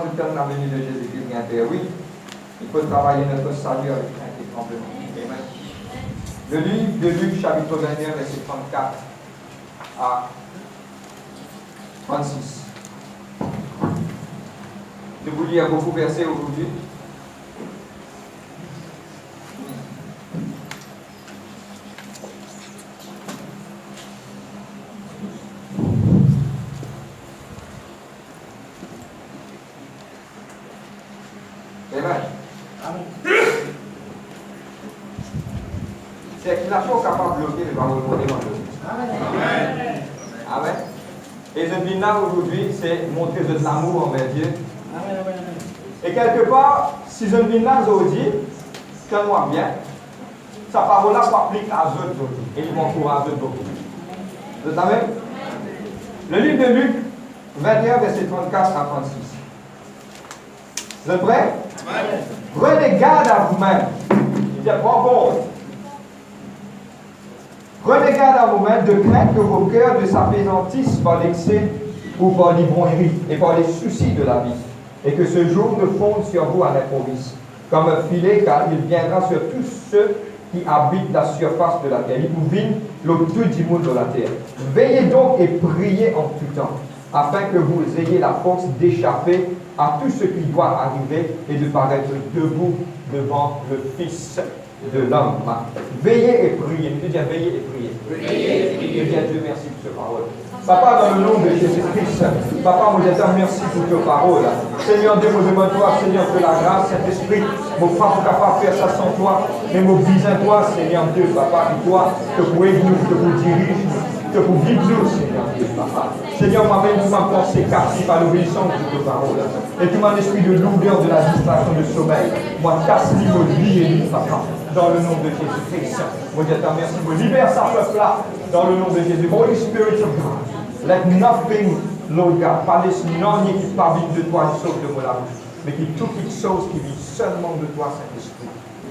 du temps de la venue de Jésus-Christ vient faire. Oui, il faut travailler notre salut avec crainte et tremblement. Amen. Le livre de Luc, chapitre 21, verset 34 à 36. Je vous lis beaucoup de versets aujourd'hui. Circulation capable de bloquer les paroles de Amen. Amen. Et ce bilan aujourd'hui, c'est montrer de l'amour envers Dieu. Amen. Et quelque part, si je bilan aujourd'hui, tiens-moi bien, sa parole-là s'applique à eux aujourd'hui. Et il m'encourage beaucoup. Vous savez? Le livre de Luc, 21, verset 34 à 36. Vous êtes prêts? Prenez garde à vous-même. Il dit, prends compte. Prenez garde à vous-même de craindre que vos cœurs ne s'apaisantissent par l'excès ou par l'ivrognerie et par les soucis de la vie, et que ce jour ne fonde sur vous à l'improviste, comme un filet, car il viendra sur tous ceux qui habitent la surface de la terre. Il vous vine le tout du monde de la terre. Veillez donc et priez en tout temps, afin que vous ayez la force d'échapper à tout ce qui doit arriver et de paraître debout devant le Fils de l'homme. Veillez et priez. Je dis veillez et priez. Je dis à Dieu merci pour cette parole. Papa, dans le nom de Jésus-Christ, Papa, moi je te remercie pour tes paroles. Seigneur Dieu, moi demande toi, Seigneur, que la grâce, Saint-Esprit, mon pas capable de faire ça sans toi, mais mon besoin toi, Seigneur Dieu, Papa, et toi, que vous aidez nous, que vous dirigez nous, que vous guidez nous, Seigneur Dieu, Papa. Seigneur, moi-même, tu m'as pensé captif à l'obéissance de tes paroles. Et tu m'as l'esprit de lourdeur de la distraction de sommeil. Moi, casse l'immobilier et Papa. Dans le nom de Jésus-Christ. Moi, je te remercie. Moi, libère sa peuple-là. Dans le nom de Jésus. Holy Spirit of God. Let nothing, Lord God, pas laisse non qui parle de toi et sauf de moi, mais qui toute chose qui vit seulement de toi, Saint-Esprit,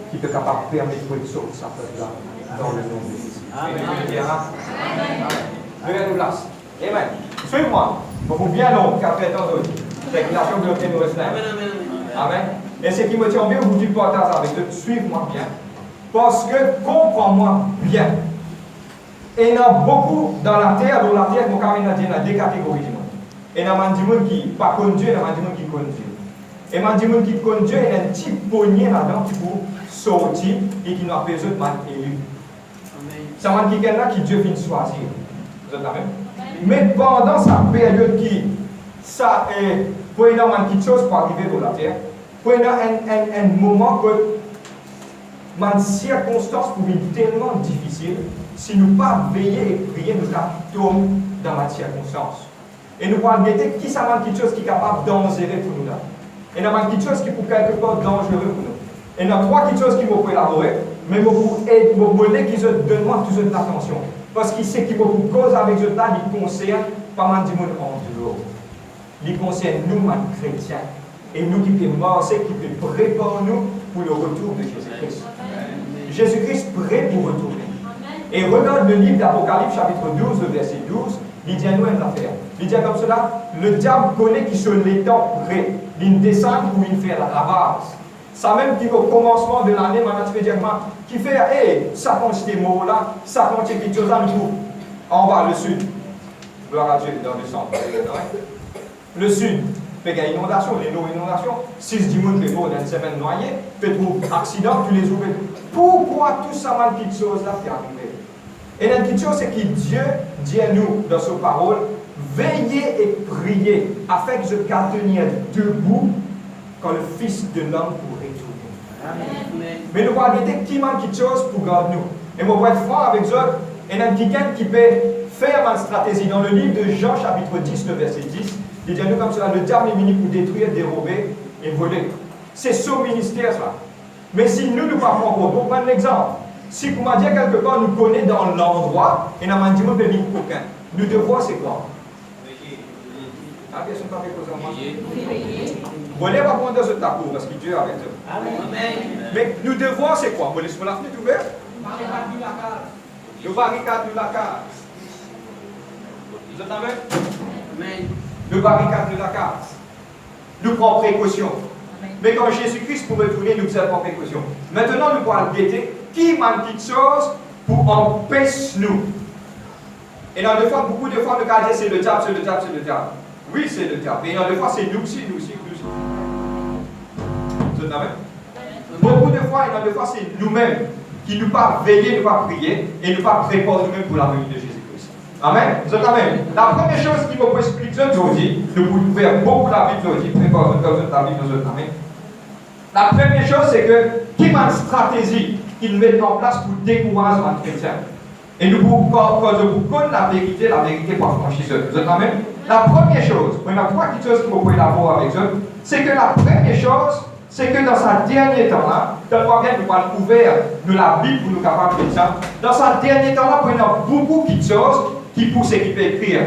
qui te capable de permettre de sauver sa peuple-là. Dans le nom de Jésus. Amen. Amen. Nous place. Amen. Suivez-moi. Pour bien long, car fait tant d'autres. Déclaration de l'autre nous reste. Amen. Et ce qui me tient bien, vous dites partage avec eux. Suivez-moi bien. Parce que, comprends-moi bien. Et il y a beaucoup dans la terre, mon carré il y a deux catégories. Et il y a des gens qui ne pas conduire, et il y a des gens qui conduisent. Et il y a des gens qui conduisent, il y a un petit poignet là-dedans qui peut sortir et qui n'a pas besoin de élu. C'est un qui est là qui Dieu vient choisir. Vous êtes là même? Mais pendant sa période qui, ça est, pour il y a quelque chose pour arriver dans la terre, pour il y a un moment que, une circonstance pour être tellement difficile, si nous ne pas veiller et prier, nous tombons dans la circonstance. Et nous allons regarder qui ça quelque chose qui est capable de dangerer pour nous là. Et nous avons quelque chose qui peut quelque part dangereux pour nous. Et nous avons trois quelque chose qui vont élaborer, mais vous voulez qu'ils demandent toute l'attention. Parce qu'il sait qu'il faut cause avec ce temps, il concerne pas mal de monde en dehors. Il concerne nous, les chrétiens. Et nous qui sommes morts, qui peut préparer nous pour le retour de Jésus-Christ. Jésus-Christ prêt pour retourner. Et regarde le livre d'Apocalypse, chapitre 12, verset 12, il dit à nous une affaire. Il dit comme cela, le diable connaît qu'il sur les temps prêt. Il descend pour il faire la base. Ça même qui au commencement de l'année, qui fait, ça compte ces mots-là, ça compte quelque chose en nous. En bas, le sud. Gloire à Dieu, dans le centre. Le sud. Fait qu'il y a inondation, les inondations. 6 du monde, les mots dans une semaine noyée, fait trouver accident, tu les ouvres. Pourquoi tout ça, mal petites choses-là qui arrivent? Et la petite chose, c'est que Dieu dit à nous, dans sa parole, veillez et priez, afin que je puisse tenir debout quand le Fils de l'homme pourrait retourner. Amen. Mais nous allons regarder qui manque quelque chose pour garder nous. Et moi, pour être franc avec eux, il y a quelqu'un qui peut faire une stratégie. Dans le livre de Jean, chapitre 10, le verset 10, il dit à nous comme cela, le diable est venu pour détruire, dérober et voler. C'est son ministère, ça. Mais si nous ne parlons pas, pour prendre l'exemple, si vous m'avez dit quelque part, nous connaissons dans l'endroit, et nous avons dit, aucun. Nous devons, c'est quoi? Vous n'allez pas prendre ce tabou parce que Dieu est avec eux. Mais nous devons, c'est quoi? Vous laissez la fenêtre ouverte? Le barricade de la case. Vous êtes avec? Le barricade de la case. nous prenons précaution. Mais quand Jésus-Christ pour retourner, nous faisons prendre précaution. Maintenant, nous pourrons guetter qui manque quelque chose pour empêcher nous. Et dans deux fois, beaucoup de fois, nous allons dire c'est le diable, c'est le diable, c'est le diable. Oui, c'est le diable. Et dans deux fois, c'est nous aussi, nous aussi, nous aussi. Vous êtes d'accord? Beaucoup de fois, et dans deux fois, c'est nous-mêmes qui nous pas veiller, nous pas prier et nous pas préparer nous-mêmes pour la venue de Jésus-Christ. Amen. Vous êtes amen. La première chose qui vous explique aujourd'hui, nous pouvons faire beaucoup la Bible aujourd'hui, préparer la Bible nous autres. Amen. La première chose, c'est que qui a une stratégie qu'il met en place pour décourager les chrétiens. Et nous pouvons, quand vous connaissez la vérité pour franchir eux. Vous êtes amen. La première chose, il y a trois choses qui vous pouvez l'avoir avec eux, c'est que la première chose, c'est que dans sa dernier temps-là, dans quoi bien nous avons ouvert nous la Bible pour nous capables de ça, dans sa dernier temps-là, il y a beaucoup de choses qui pour ce qui peut écrire.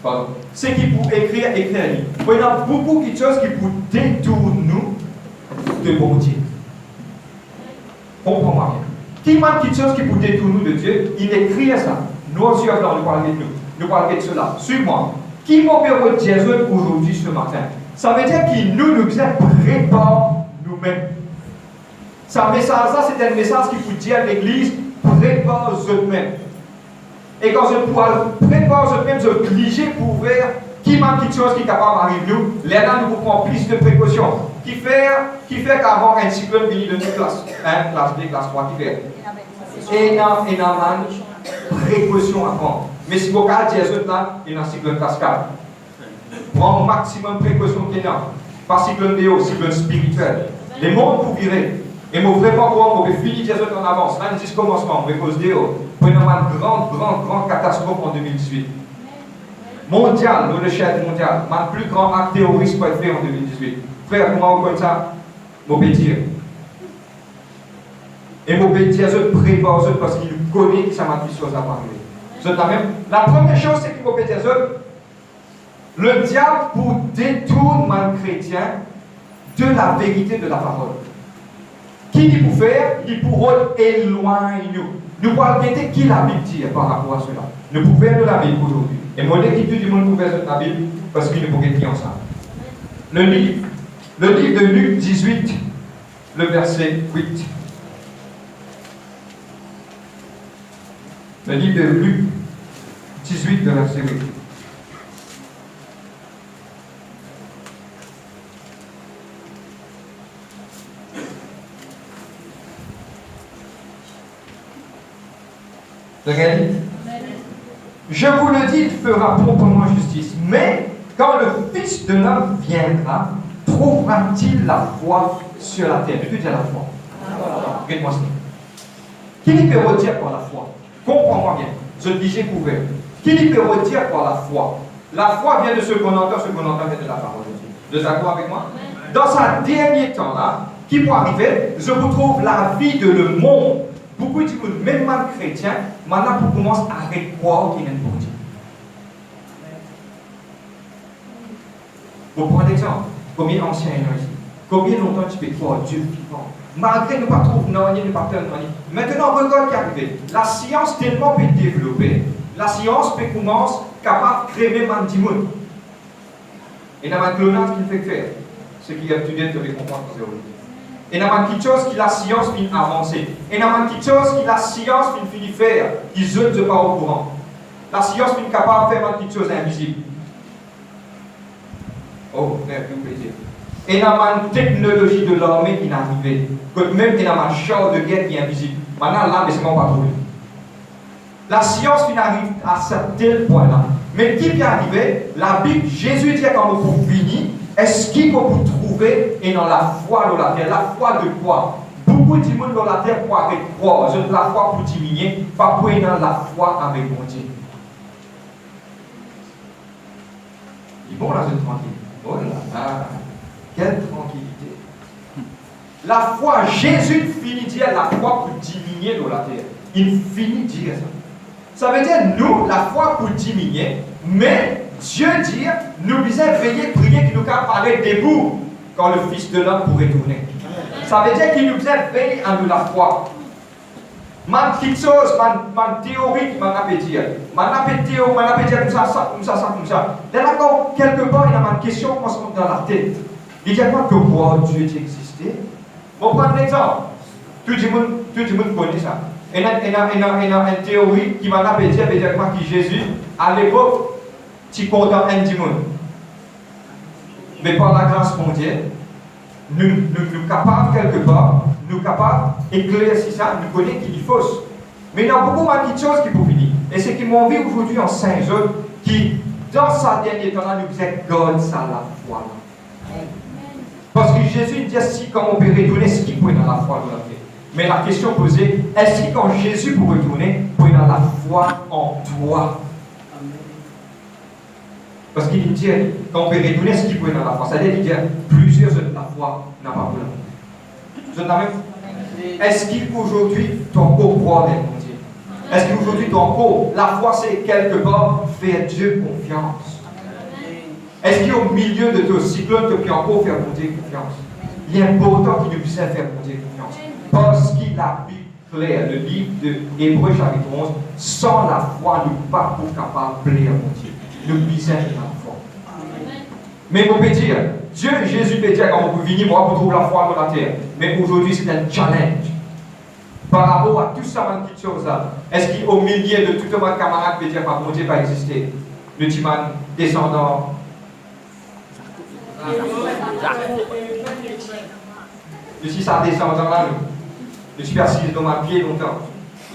Pardon. Ce qui pour écrire. Il y a beaucoup de choses qui pour détourner nous de bon Dieu. Comprends-moi bien. Qui manque quelque chose qui pour détourner nous de Dieu, il écrit ça. Nous aussi, nous parlons de nous. Nous parlons de cela. Suis-moi. Qui m'a permis Jésus aujourd'hui, ce matin? Ça veut dire qu'il nous prépare nous-mêmes. Ce message-là, c'est un message qui vous dit à l'Église, prépare vous-même. Et quand je prépare vous-même, je vais obligé pour voir qui manque quelque chose qui est capable d'arriver nous. Là, nous prenons plus de précautions. Qui fait qu'avant un cyclone venu de notre classe 1, classe 2, classe 3, qui fait énormément précautions à prendre. Mais si vous regardez Jésus là, il y a un cyclone classe 4. Prends au maximum de précautions qu'il y a. Pas cyclone déo, cyclone spirituel. Les mondes pour virer. Et moi vraiment croire qu'on peut finir Jésus en avance. Là, nous commencement, on peut cause déo. Pour une grande catastrophe en 2018. Mondial, dans l'échelle mondiale, le plus grand acte terroriste pour être fait en 2018. Frère, comment on connaît ça? Je peux dire. Et je peux dire, je prépare parce qu'il connaît que ça m'a dit choses à parler. La première chose, c'est qu'il peut dire, le diable pour détourner les chrétiens de la vérité de la parole. Qui dit pour faire? Il pour éloigner nous. Nous pouvons regarder qui la Bible dit par rapport à cela. Nous pouvons faire de la Bible aujourd'hui. Et moi, l'écriture du monde pouvait faire de la Bible parce qu'il ne pouvait pas ensemble. Le livre de Luc 18, le verset 8. Le livre de Luc 18, le verset 8. Regardez. Je vous le dis, il fera promptement justice. Mais quand le Fils de l'homme viendra, trouvera-t-il la foi sur la terre? Je peux dire la foi. Regarde-moi ça. Qui lui peut redire par la foi? Comprends-moi bien. Je le dis, j'ai couvert. Qui lui peut redire par la foi? La foi vient de ce qu'on entend vient de la parole de Dieu. Vous êtes d'accord avec moi? Dans un dernier temps là, qui peut arriver, je vous trouve la vie de le monde. Beaucoup de gens, même mal chrétiens, maintenant pour commencer à croire qu'il y a un bon Dieu. Vous prenez l'exemple. Combien d'anciens il y a ici? Combien longtemps tu peux croire Dieu vivant? Malgré nous ne pas trouver non, nous ne pas faire non. Maintenant, regarde qui est arrivé. La science tellement peut développer. La science peut commencer capable de créer même un monde. Et il y a un clonage qui fait faire. Ce qui est étudié de les comprendre aujourd'hui. Et il y a quelque chose que la science finit avancer. Et il y a quelque chose que la science finit faire. Qui ne sont pas au courant. La science finit capable de faire quelque chose d'invisible. Oh, frère, vous pouvez dire. Et il y a une technologie de l'armée qui est arrivée. Même il y a un char de guerre qui est invisible. Maintenant, là, mais c'est pas trouvé. La science arrive à ce tel point-là. Mais qui est arrivé? La Bible, Jésus dit quand vous finissez, est-ce qu'il faut vous trouver et dans la foi de la terre? La foi de quoi? Beaucoup de monde dans la terre pour croire. Je la foi pour diminuer, pas pour dans la foi avec mon Dieu. Ils vont là, je suis tranquille. Oh là là, quelle tranquillité. La foi, Jésus finit de dire la foi pour diminuer dans la terre. Il finit de dire ça. Ça veut dire, nous, la foi pour diminuer, mais Dieu dit, nous devons veiller, prier qu'il nous parler debout quand le Fils de l'homme pourrait tourner. Ça veut dire qu'il nous devons veiller à nous la foi. Man petite chose, man théorie qui m'a dit. Man dire comme ça. Là, quand quelque part, il y a une question qui se dans la tête. Il dit quoi que voir Dieu existait? On prend un exemple. Tout le monde connaît ça. Il y a une théorie qui m'a dit que Jésus, à l'époque, tu comptes un monde. Mais par la grâce mondiale, nous capables quelque part, nous capables d'éclaircir ça, nous connaissons qu'il est fausse. Mais il y a beaucoup de choses qui peuvent finir. Et c'est qui m'ont vu aujourd'hui en Saint-Jean, qui, dans sa dernière temps, nous disait God, ça la foi. Parce que Jésus dit si quand on peut retourner, ce qu'il peut dans la foi, nous l'a fait. Mais la question posée, est-ce que quand Jésus peut retourner, peut dans la foi en toi? Parce qu'il dit, quand on peut retourner, ce qu'il peut dans la foi. C'est-à-dire qu'il dit, plusieurs de la foi n'a pas voulu. Vous entendez? Est-ce qu'aujourd'hui, ton corps croit dans mon Dieu? Est-ce qu'aujourd'hui, ton corps, la foi, c'est quelque part faire Dieu confiance? Est-ce qu'au milieu de ton cyclone, tu peux encore faire mon Dieu confiance? Il est important qu'il nous puisse faire mon Dieu confiance. Parce qu'il a Bible clair, le livre de Hébreux chapitre 11, sans la foi, nous ne sommes pas capables de plaire mon Dieu. Nous misons dans la foi. Mais on peut dire, Dieu, Jésus peut dire quand on peut venir, moi, pour trouver la foi dans la terre. Mais aujourd'hui, c'est un challenge. Par rapport à tout ça, petites choses-là, est-ce qu'au milieu de tout le monde camarade peut dire que mon Dieu va exister? Le Timan descendant. Je suis ça descendant là, je suis assis dans ma pied longtemps.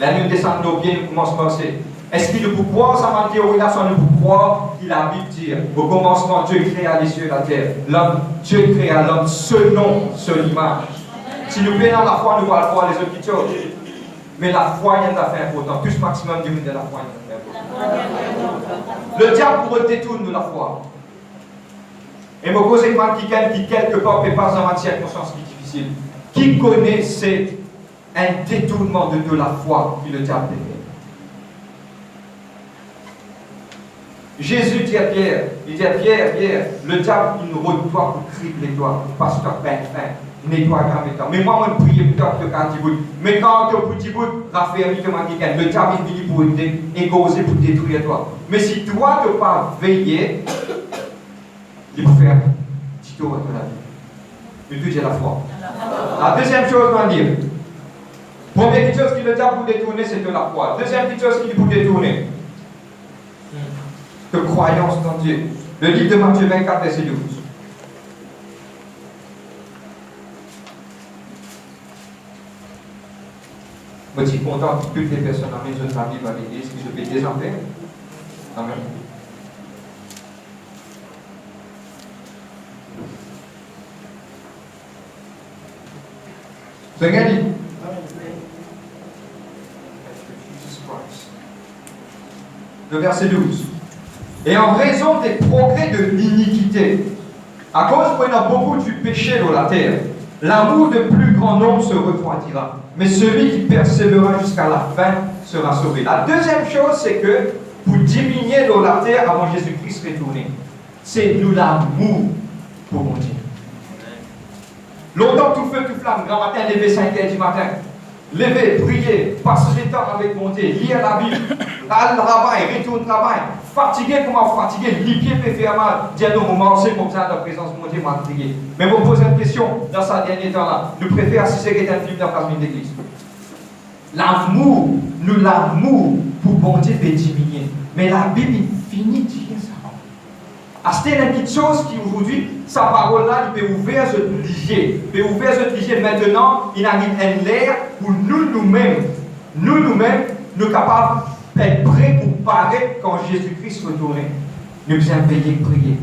La nuit descend nos pieds, nous commençons à penser. Est-ce qu'il peut croire, ça m'a dit, oui, là, ça ne peut croire qu'il a Bible dire. Au commencement, Dieu créa les cieux et la terre. L'homme, Dieu créa l'homme selon son image. Si nous payons la foi, nous allons voir les autres petites choses. Mais la foi, il y a une affaire importante. Plus maximum du monde de la foi, il y a une affaire importante. Le diable pourrait détourner de la foi. Et me pose quelqu'un qui, quelque part, ne peut pas avoir une circonstance qui est difficile. Qui connaît c'est un détournement de la foi que le diable fait? Jésus dit à Pierre, Pierre, le diable, il nous redouble pour cribler toi, parce que tu as faim, nettoie quand même. Mais moi, je prie pour toi, mais quand tu as petit bout, raffermis comme quelqu'un, le diable, il finit pour égoser, pour détruire toi. Mais si toi, tu n'as pas veillé, il faut faire un petit tour de la vie. Mais tout, j'ai la foi. La deuxième chose, on va dire, première chose qui le diable pour détourner, c'est de la foi. Deuxième chose qu'il pour détourner, de croyance dans Dieu. Le livre de Matthieu 24, verset 12. Je suis content que toutes les personnes à la maison de la Bible à l'église qui se fait déjà faire. Amen. Seigneur dit. Le verset 12. Et en raison des progrès de l'iniquité, à cause qu'il y a beaucoup du péché dans la terre, l'amour de plus grand nombre se refroidira. Mais celui qui persévérera jusqu'à la fin sera sauvé. La deuxième chose, c'est que pour diminuer dans la terre avant Jésus-Christ retourner, c'est nous l'amour pour mon Dieu. Longtemps tout feu, tout flamme, grand matin, lever 5 h du matin. Lever, prier, passer du temps avec mon Dieu, lire la Bible, aller au travail, retourner au travail, fatigué, comment fatigué, les pieds peuvent faire mal, dire non, moment, c'est comme ça, dans la présence de mon Dieu, m'a prié. Mais vous posez une question, dans ce dernier temps-là, nous préférons assister à un film dans la famille d'église. L'amour, pour mon Dieu peut diminuer. Mais la Bible finit de dire ça. C'est une petite chose qui aujourd'hui, sa parole-là, il peut ouvrir ce lié. Il peut ouvrir ce lié. Maintenant, il arrive un l'air où nous-mêmes, nous capables d'être prêts pour paraître quand Jésus-Christ retourne. Nous devons veiller, prier.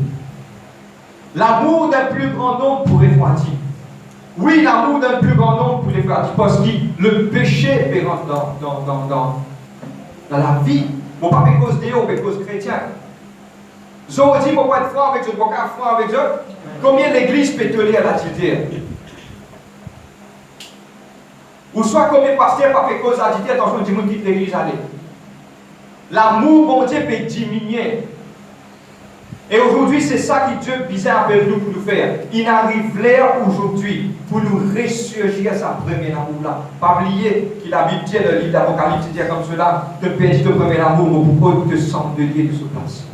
L'amour d'un plus grand nombre pour refroidir. Oui, l'amour d'un plus grand nombre pour refroidir. Parce que le péché peut rentrer dans la vie. Bon, pas à cause de Dieu, mais à cause chrétien. Je vous dis, pourquoi être franc avec eux, pourquoi être franc avec eux? Combien l'église peut tolérer l'adultère? Ou soit combien pasteur pas fait cause d'adultère, attention, dis-moi quitte l'église aller. L'amour, bon Dieu, peut diminuer. Et aujourd'hui, c'est ça que Dieu bizarre appelle nous pour nous faire. Il arrive l'heure aujourd'hui pour nous ressurgir à sa première amour là. Pas oublier qu'il a Bible dit, le livre d'Apocalypse dit comme cela, de perdre ton premier amour, mais pourquoi te semble de lier de ce place.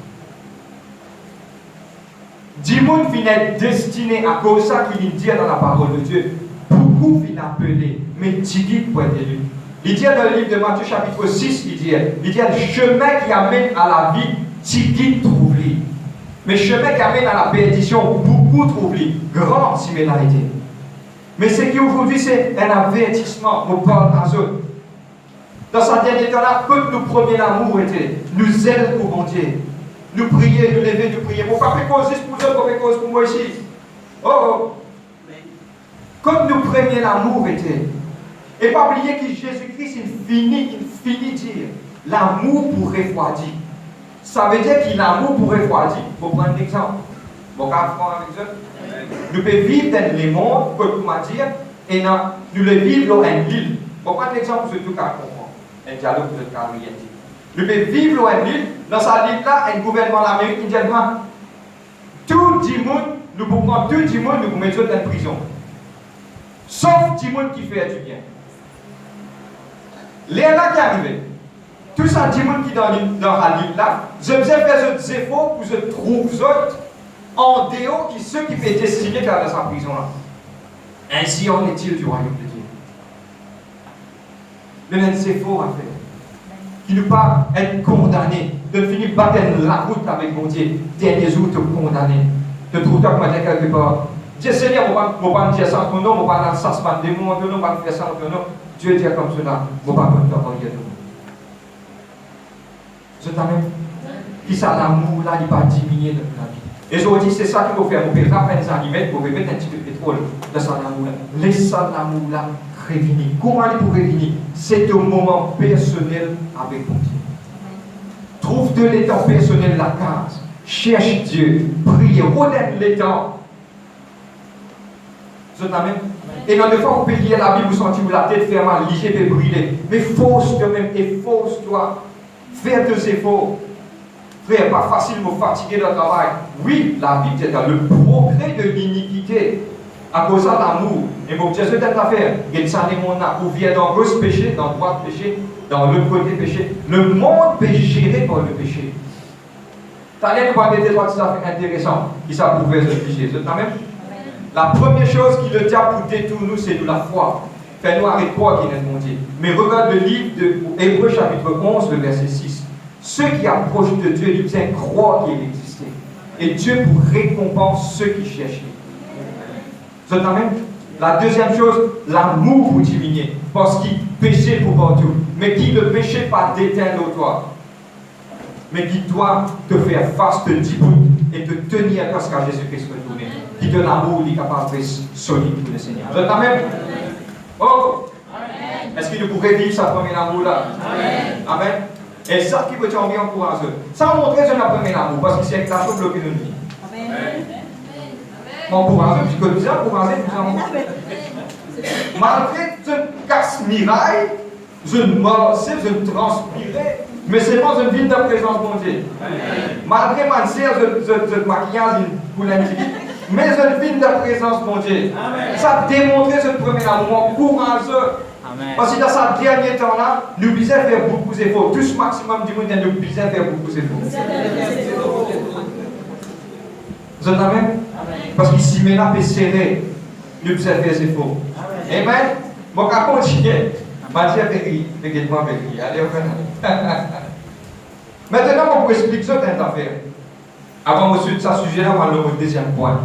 Dis-moi qu'il est destiné à cause de ça qu'il dit dans la parole de Dieu. Beaucoup viennent appeler, mais Tigui pour être élu. Il dit dans le livre de Matthieu chapitre 6, il dit le chemin qui amène à la vie, Tigui trouve-lui. Mais le chemin qui amène à la perdition, beaucoup trouvent-lui. Grande similarité. Mais ce qui aujourd'hui, c'est un avertissement au parle à eux. Dans ce dernier temps-là, quand nous premier amour était, nous aider pour bon Dieu. Nous prier, nous lever, nous prier. Pour pas faire cause pour eux, pour faire cause pour moi ici. Oh! Quand nous premier amour était, et pas oublier que Jésus-Christ, il finit dire, l'amour pour refroidir. Ça veut dire que l'amour pour refroidir. Pour prendre l'exemple. Bon, quand on prend un exemple, nous pouvons vivre dans le monde, comme on dire, et nous le vivons dans une île. Pour prendre l'exemple, c'est tout cas comprendre. Un dialogue de carrière. Nous pouvons vivre dans une île, dans cette île-là, un gouvernement américain dit, tout le monde, nous pouvons prendre tout le monde, nous pouvons mettre dans une prison. Sauf du monde qui fait du bien. Les là qui arrivent, tout ça, du monde qui est dans la ligne là, je vais faire des efforts pour que je trouve autres en dehors qui ceux qui peuvent destiner dans sa prison là. Ainsi en est-il du royaume de Dieu. Le même effort à faire. Qui ne pas être condamné, de finir par battre la route avec mon Dieu, dernier jour te condamner, de trouver comme dire quelque part. Dieu Seigneur, je ne vais pas dire ça en ton nom, je ne vais pas dire ça en ton nom, je ne vais pas faire ça en ton nom. Dieu dit comme cela, je ne vais pas te envoyer de nous. Je t'amène. Qui ça, l'amour là, il va diminuer dans la vie. Et aujourd'hui, c'est ça qu'il faut faire. Vous pouvez rappeler les aliments, vous pouvez mettre un petit peu de pétrole dans ça l'amour là. Laissez l'amour là revenir. Comment il peut revenir? C'est un moment personnel avec mon Dieu. Trouve de l'état personnel la case. Cherche Dieu. Prie. Redonne l'état. Je t'amène. Et dans des fois, vous pouvez lire la Bible, vous sentez la tête fait mal, l'IG peut brûler. Mais force toi-même et force-toi. Fais tes efforts. Frère, pas facile de me fatiguer dans le travail. Oui, la Bible dit le progrès de l'iniquité à cause de l'amour. Et vous dites, c'est une affaire. Et ça, les mondes là, vous venez dans le péché, dans le droit péché, dans le côté péché. Le monde peut gérer par le péché. T'as l'air de voir des trois affaires intéressantes qui ça pouvait se figer. C'est quand même. La première chose qui le diable pour détourner nous, c'est de la foi. Fais-nous arrêter quoi qui est mon Dieu. Mais regarde le livre de Hébreux chapitre 11, le verset 6. Ceux qui approchent de Dieu, ils bien croient qu'il existait. Et Dieu pour récompense ceux qui cherchent. C'est quand même. La deuxième chose, l'amour pour diminuer. Parce qu'il péchait pour partout. Mais qui ne péchait pas d'éteindre toi. Mais qui doit te faire face, te dire et te tenir à ce qu'à Jésus-Christ retourné. Qui de l'amour, il est capable de solide pour le Seigneur. Vous êtes quand même? Oh! Est-ce qu'il pourrait vivre sa première amour là? Amen. Amen. Et ça qui peut être encouragé. Ça montre que c'est la première amour parce que c'est la chose bloquée de vie. Amen. Encouragé, puisque nous sommes encouragés, malgré que je casse miraille, je marchais, je transpirais, mais c'est pas une ville de présence de Dieu. Malgré ma sœur, je maquillage pour l'individu. Mais une ville de présence, mon Dieu. Amen. Ça a démontré ce premier amour courageux. Amen. Parce que dans ce dernier temps-là, nous devons faire beaucoup d'efforts. Tout ce maximum du monde, nous devons faire beaucoup d'efforts. Vous êtes amen? Parce qu'ici, maintenant, c'est serré. Nous devons faire des efforts. Amen. Bon, on va continuer. Mathieu Péry, regarde-moi Péry. Allez, on va. Maintenant, on peut expliquer cette affaire. Avant de suivre ce sujet-là, on va le deuxième point.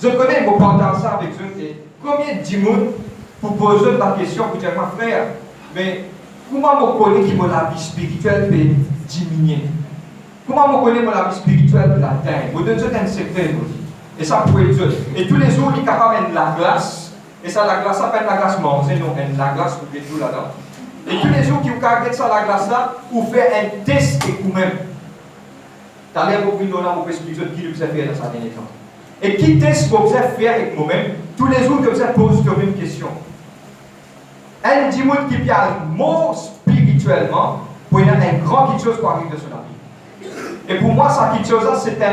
Je connais, je partage ça avec eux. Combien de monde pour poser la question pour dire, mon frère, mais comment je connais que la vie spirituelle peut diminuer? Comment je connais que la vie spirituelle peut l'atteindre? Je donne un secret. Et ça peut être eux. Et tous les jours, il est capable de la glace. Et ça, la glace, ça s'appelle la glace mangée, non, la glace, vous faites tout là-dedans. Et tous les jours, qui vous caractère ça, la glace-là, vous faites un test et vous-même. T'as l'air de vous là, vous expliquer ce qu'il vous a fait dans sa dernière temps. Et qui teste que vous avez fait avec vous-même, tous les jours que vous avez posé une question. Un petit monde qui a le mot spirituellement, pour y avoir un grand quelque chose pour arriver sur la vie. Et pour moi, ça, quelque chose, c'est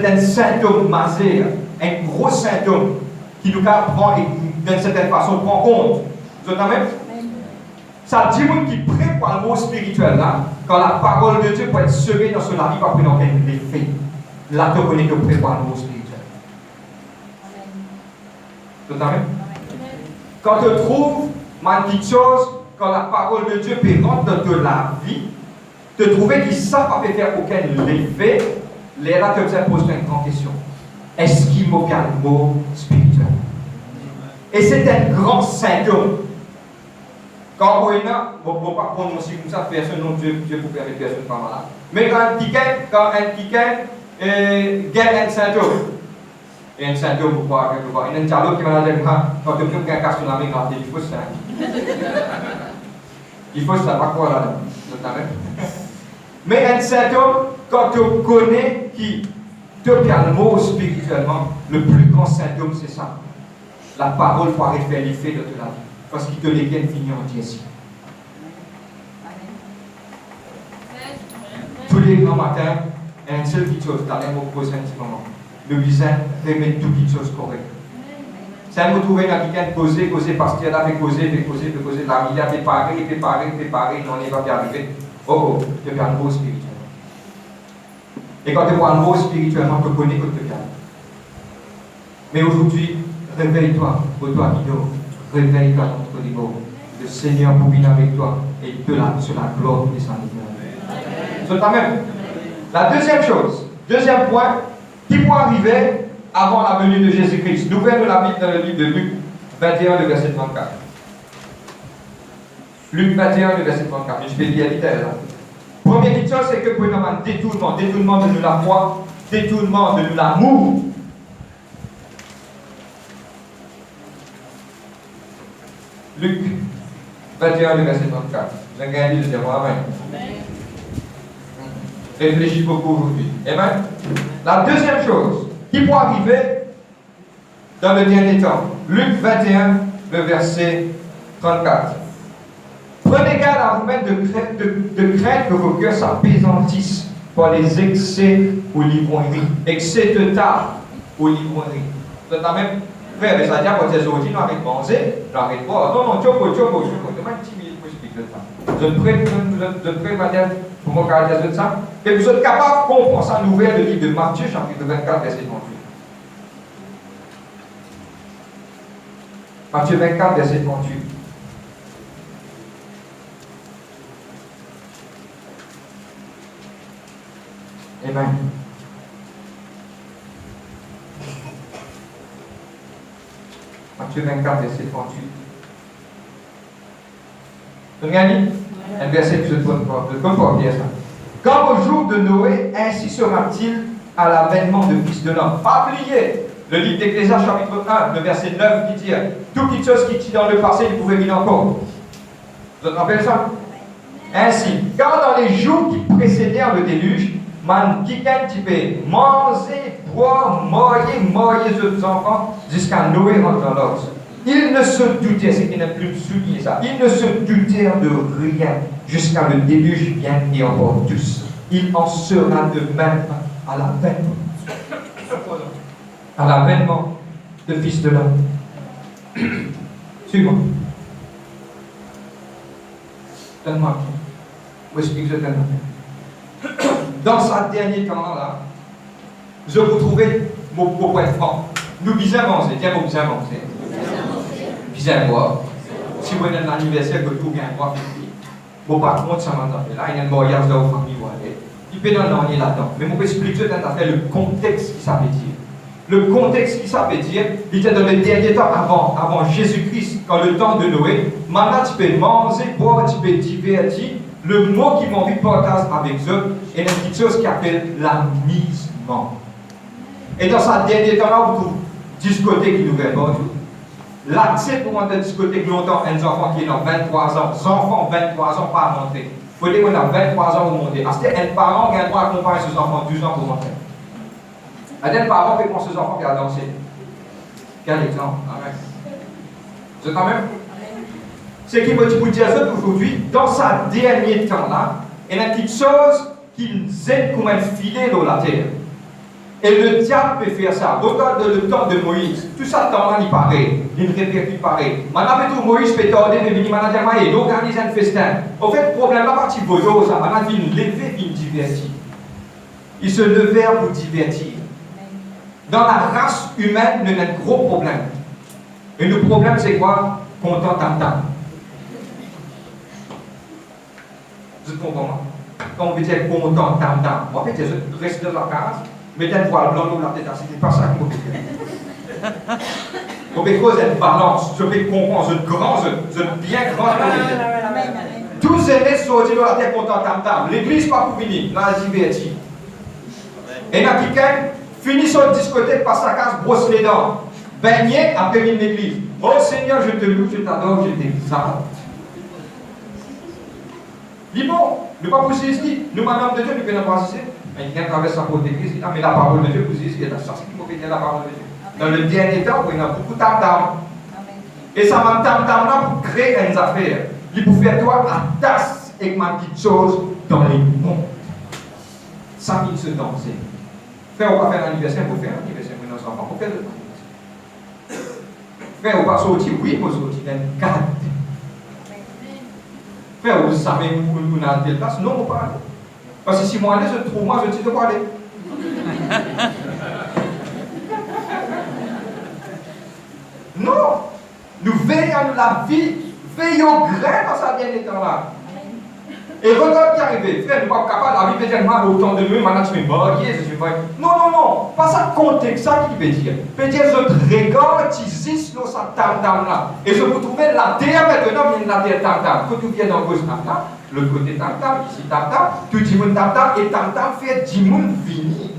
un symptôme majeur, un gros symptôme qui nous prend, d'une certaine façon, prend compte. Vous entendez? Ça dit qui prépare le mot spirituel là, quand la parole de Dieu peut être semée dans son vie, pas dans les faits. Là, tu connais que prépare le mot spirituel. Vous entendez? Quand tu trouves quelque chose, quand la parole de Dieu peut rentrer dans la vie, te trouver qu'ils ne savent pas faire aucun effet, là, tu te poses une grande question. Est-ce qu'il me calme le mot spirituel? Et c'est un grand symptôme. Quand on est là, on ne peut pas prononcer comme ça, personne non Dieu pour faire avec personne pas malade. Mais quand un ticket, gagne un symptôme. Et un symptôme pour voir quelque part. Il y a un dialogue qui m'a dit quand tu veux qu'un cas sur la main, il faut ça. Il faut ça, pas quoi là. Mais un symptôme, quand tu connais qui te calme spirituellement, le plus grand symptôme c'est ça. La parole pourrait faire l'effet de ta vie. Parce qu'il te dégaine fini entier ici. Tous les grands matins, une seule petite chose, t'as l'air de poser un petit moment. Le visage remet toutes les choses correctes. Si vous trouvez dans quelqu'un causer, parce qu'il a fait causer, la vie a préparé, non, il va pas y arriver. Oh, tu as un mot spirituel. Et quand tu vois un mot spirituellement, tu connais que tu calmes. Mais aujourd'hui, réveille-toi, toi qui dors. Réveille-toi dans ton niveau. Le Seigneur pour venir avec toi et de là sur la gloire de sa lumière. C'est quand même. La deuxième chose, deuxième point, qui peut arriver avant la venue de Jésus-Christ. Nous venons de la Bible dans le livre de Luc 21, le verset 34. Luc 21, le verset 34. Je vais lire l'italique là. Première chose, c'est que pour nous, un détournement de nous la foi, détournement de nous l'amour. Luc 21, le verset 34. J'ai gagné le diamant. Amen. Réfléchis beaucoup aujourd'hui. Amen. La deuxième chose qui peut arriver dans le dernier temps. Luc 21, le verset 34. Prenez garde à vous-même de crainte que vos cœurs s'apaisantissent par les excès ou l'ivrognerie. Excès de table ou l'ivrognerie. Vous êtes même frère, mais ça dit quand tu aujourd'hui, nous arrêtons de manger, nous arrêtons pas. Non, choco. Demain, 10 minutes pour expliquer ça. Vous êtes prêts, madame, pour mon caractère de ça? Et vous êtes capable de comprendre ça, nouvelle, le livre de Matthieu, chapitre 24, verset 38. Matthieu 24, verset 38. Amen. Matthieu 24, verset 38. Vous regardez? Un verset que je ne peux pas dire ça. Quand au jour de Noé, ainsi sera-t-il à l'avènement de Fils de l'homme. Pas oublier le livre d'Ecclésiaste, chapitre 1, le verset 9, qui dit toute petite chose qui dans le passé, il pouvait venir encore. Vous vous rappelez ça? Ainsi, car dans les jours qui précédèrent le déluge, quelqu'un qui peut manger, boire, mourir ses enfants jusqu'à Noé rentre dans l'ordre. Ils ne se doutaient, c'est qu'il n'a plus de souligner ça, ils ne se doutaient de rien jusqu'à le déluge vienne et emporte tous. Il en sera de même à l'avènement de Fils de l'homme. Suivant. Donne-moi. Où explique je donne. Dans ce dernier temps-là, je vous trouvais mon point franc. Nous bisons manger. Tiens, vous bisons manger. Bisons boire. Si vous avez un anniversaire que tout vient voir, vous par contre, ça m'a fait là, il y a un voyage dans vos familles. Il peut dans l'année là-dedans. Mais je vais expliquer le contexte qui ça veut dire. Le contexte qui ça veut dire, il était dans le dernier temps avant Jésus-Christ, quand le temps de Noé. Maintenant, tu peux manger, boire, tu peux divertir. Le mot qui m'a envie de partager avec eux est une petite chose qui appelle l'amusement. Et dans ce dernier temps-là, vous trouvez discothèque qui nous répond. L'accès pour une discothèque longtemps, un enfant qui est dans 23 ans, enfants 23 ans, pas à monter. Il faut dire qu'on a 23 ans pour monter. Parce qu'un parent qui a le droit d'accompagner ses enfants 12 ans pour monter. Un parent fait pour ses enfants qui a dansé. Quel exemple. Amen. C'est quand même. Ce qui me dit pour dire ça aujourd'hui, dans ce dernier temps-là, il y a une petite chose qu'ils aident comme un filet dans la terre. Et le diable peut faire ça. Regarde le temps de Moïse. Tout ça, temps-là, il paraît. Il répercute pareil. Maintenant, tout Moïse peut t'ordonner de venir maintenant dire, d'organiser un festin. En fait, le problème là, partie bozo, ça. Maintenant, il lever, il divertit. Ils se levèrent pour divertir. Dans la race humaine, il y a un gros problème. Et le problème, c'est quoi? Content, tam-tam. Vous comprenez? Quand on veut dire content, tam-tam, en fait, je reste dans la case, mettez un voile blanc ou la tête, c'est pas ça que vous faites. Donc, cause une balance, je vais comprendre, je bien grand. Tous aimés sortir de la tête content, tam-tam. L'église pas pour finir, là, elle divertit. Et dans quelqu'un, finit son discothèque, passe sa case, brosse les dents. Baigner après l'église. Oh Seigneur, je te loue, je t'adore, je t'exalte. Dis bon, ne pas pousser ici. Nous, madame de Dieu, nous venons voir ici. Mais il y a traverse sa porte d'église, mais la parole de Dieu, vous dites, il y a ça, c'est qu'il faut venir la parole de Dieu. Dans le dernier temps, il y a beaucoup de tam-tam. Et ça m'a tam-tam là pour créer une affaire. Il peut faire toi à tasse avec ma petite chose dans les mondes. Ça, il se danser. Frère, on va faire un anniversaire, pour faire un anniversaire pour nos enfants, pour faire le frère, on va sortir, oui, on va sortir dans 4. Frère, vous savez où on a telle place? Non, on va pas aller. Parce que si moi aller, je trouve, moi, je dis de quoi aller. Non! Nous veillons la vie, veillons grain dans sa dernier temps là. Et regarde qui est arrivé. Frère, nous ne sommes pas capables, la vie fait tellement autant de nous, maintenant tu es marié, je suis marié. Non, non, non, pas ça contexte, ça qui veut dire. Veut dire, je regarde, tu existes dans sa tam-tam là. Et je vous trouve la terre maintenant, il y a la terre tam-tam. Quand tu viens dans gauche tam-tam, l'autre côté tam-tam, ici tam-tam, tout le monde tam-tam, et tam-tam fait 10 monde fini.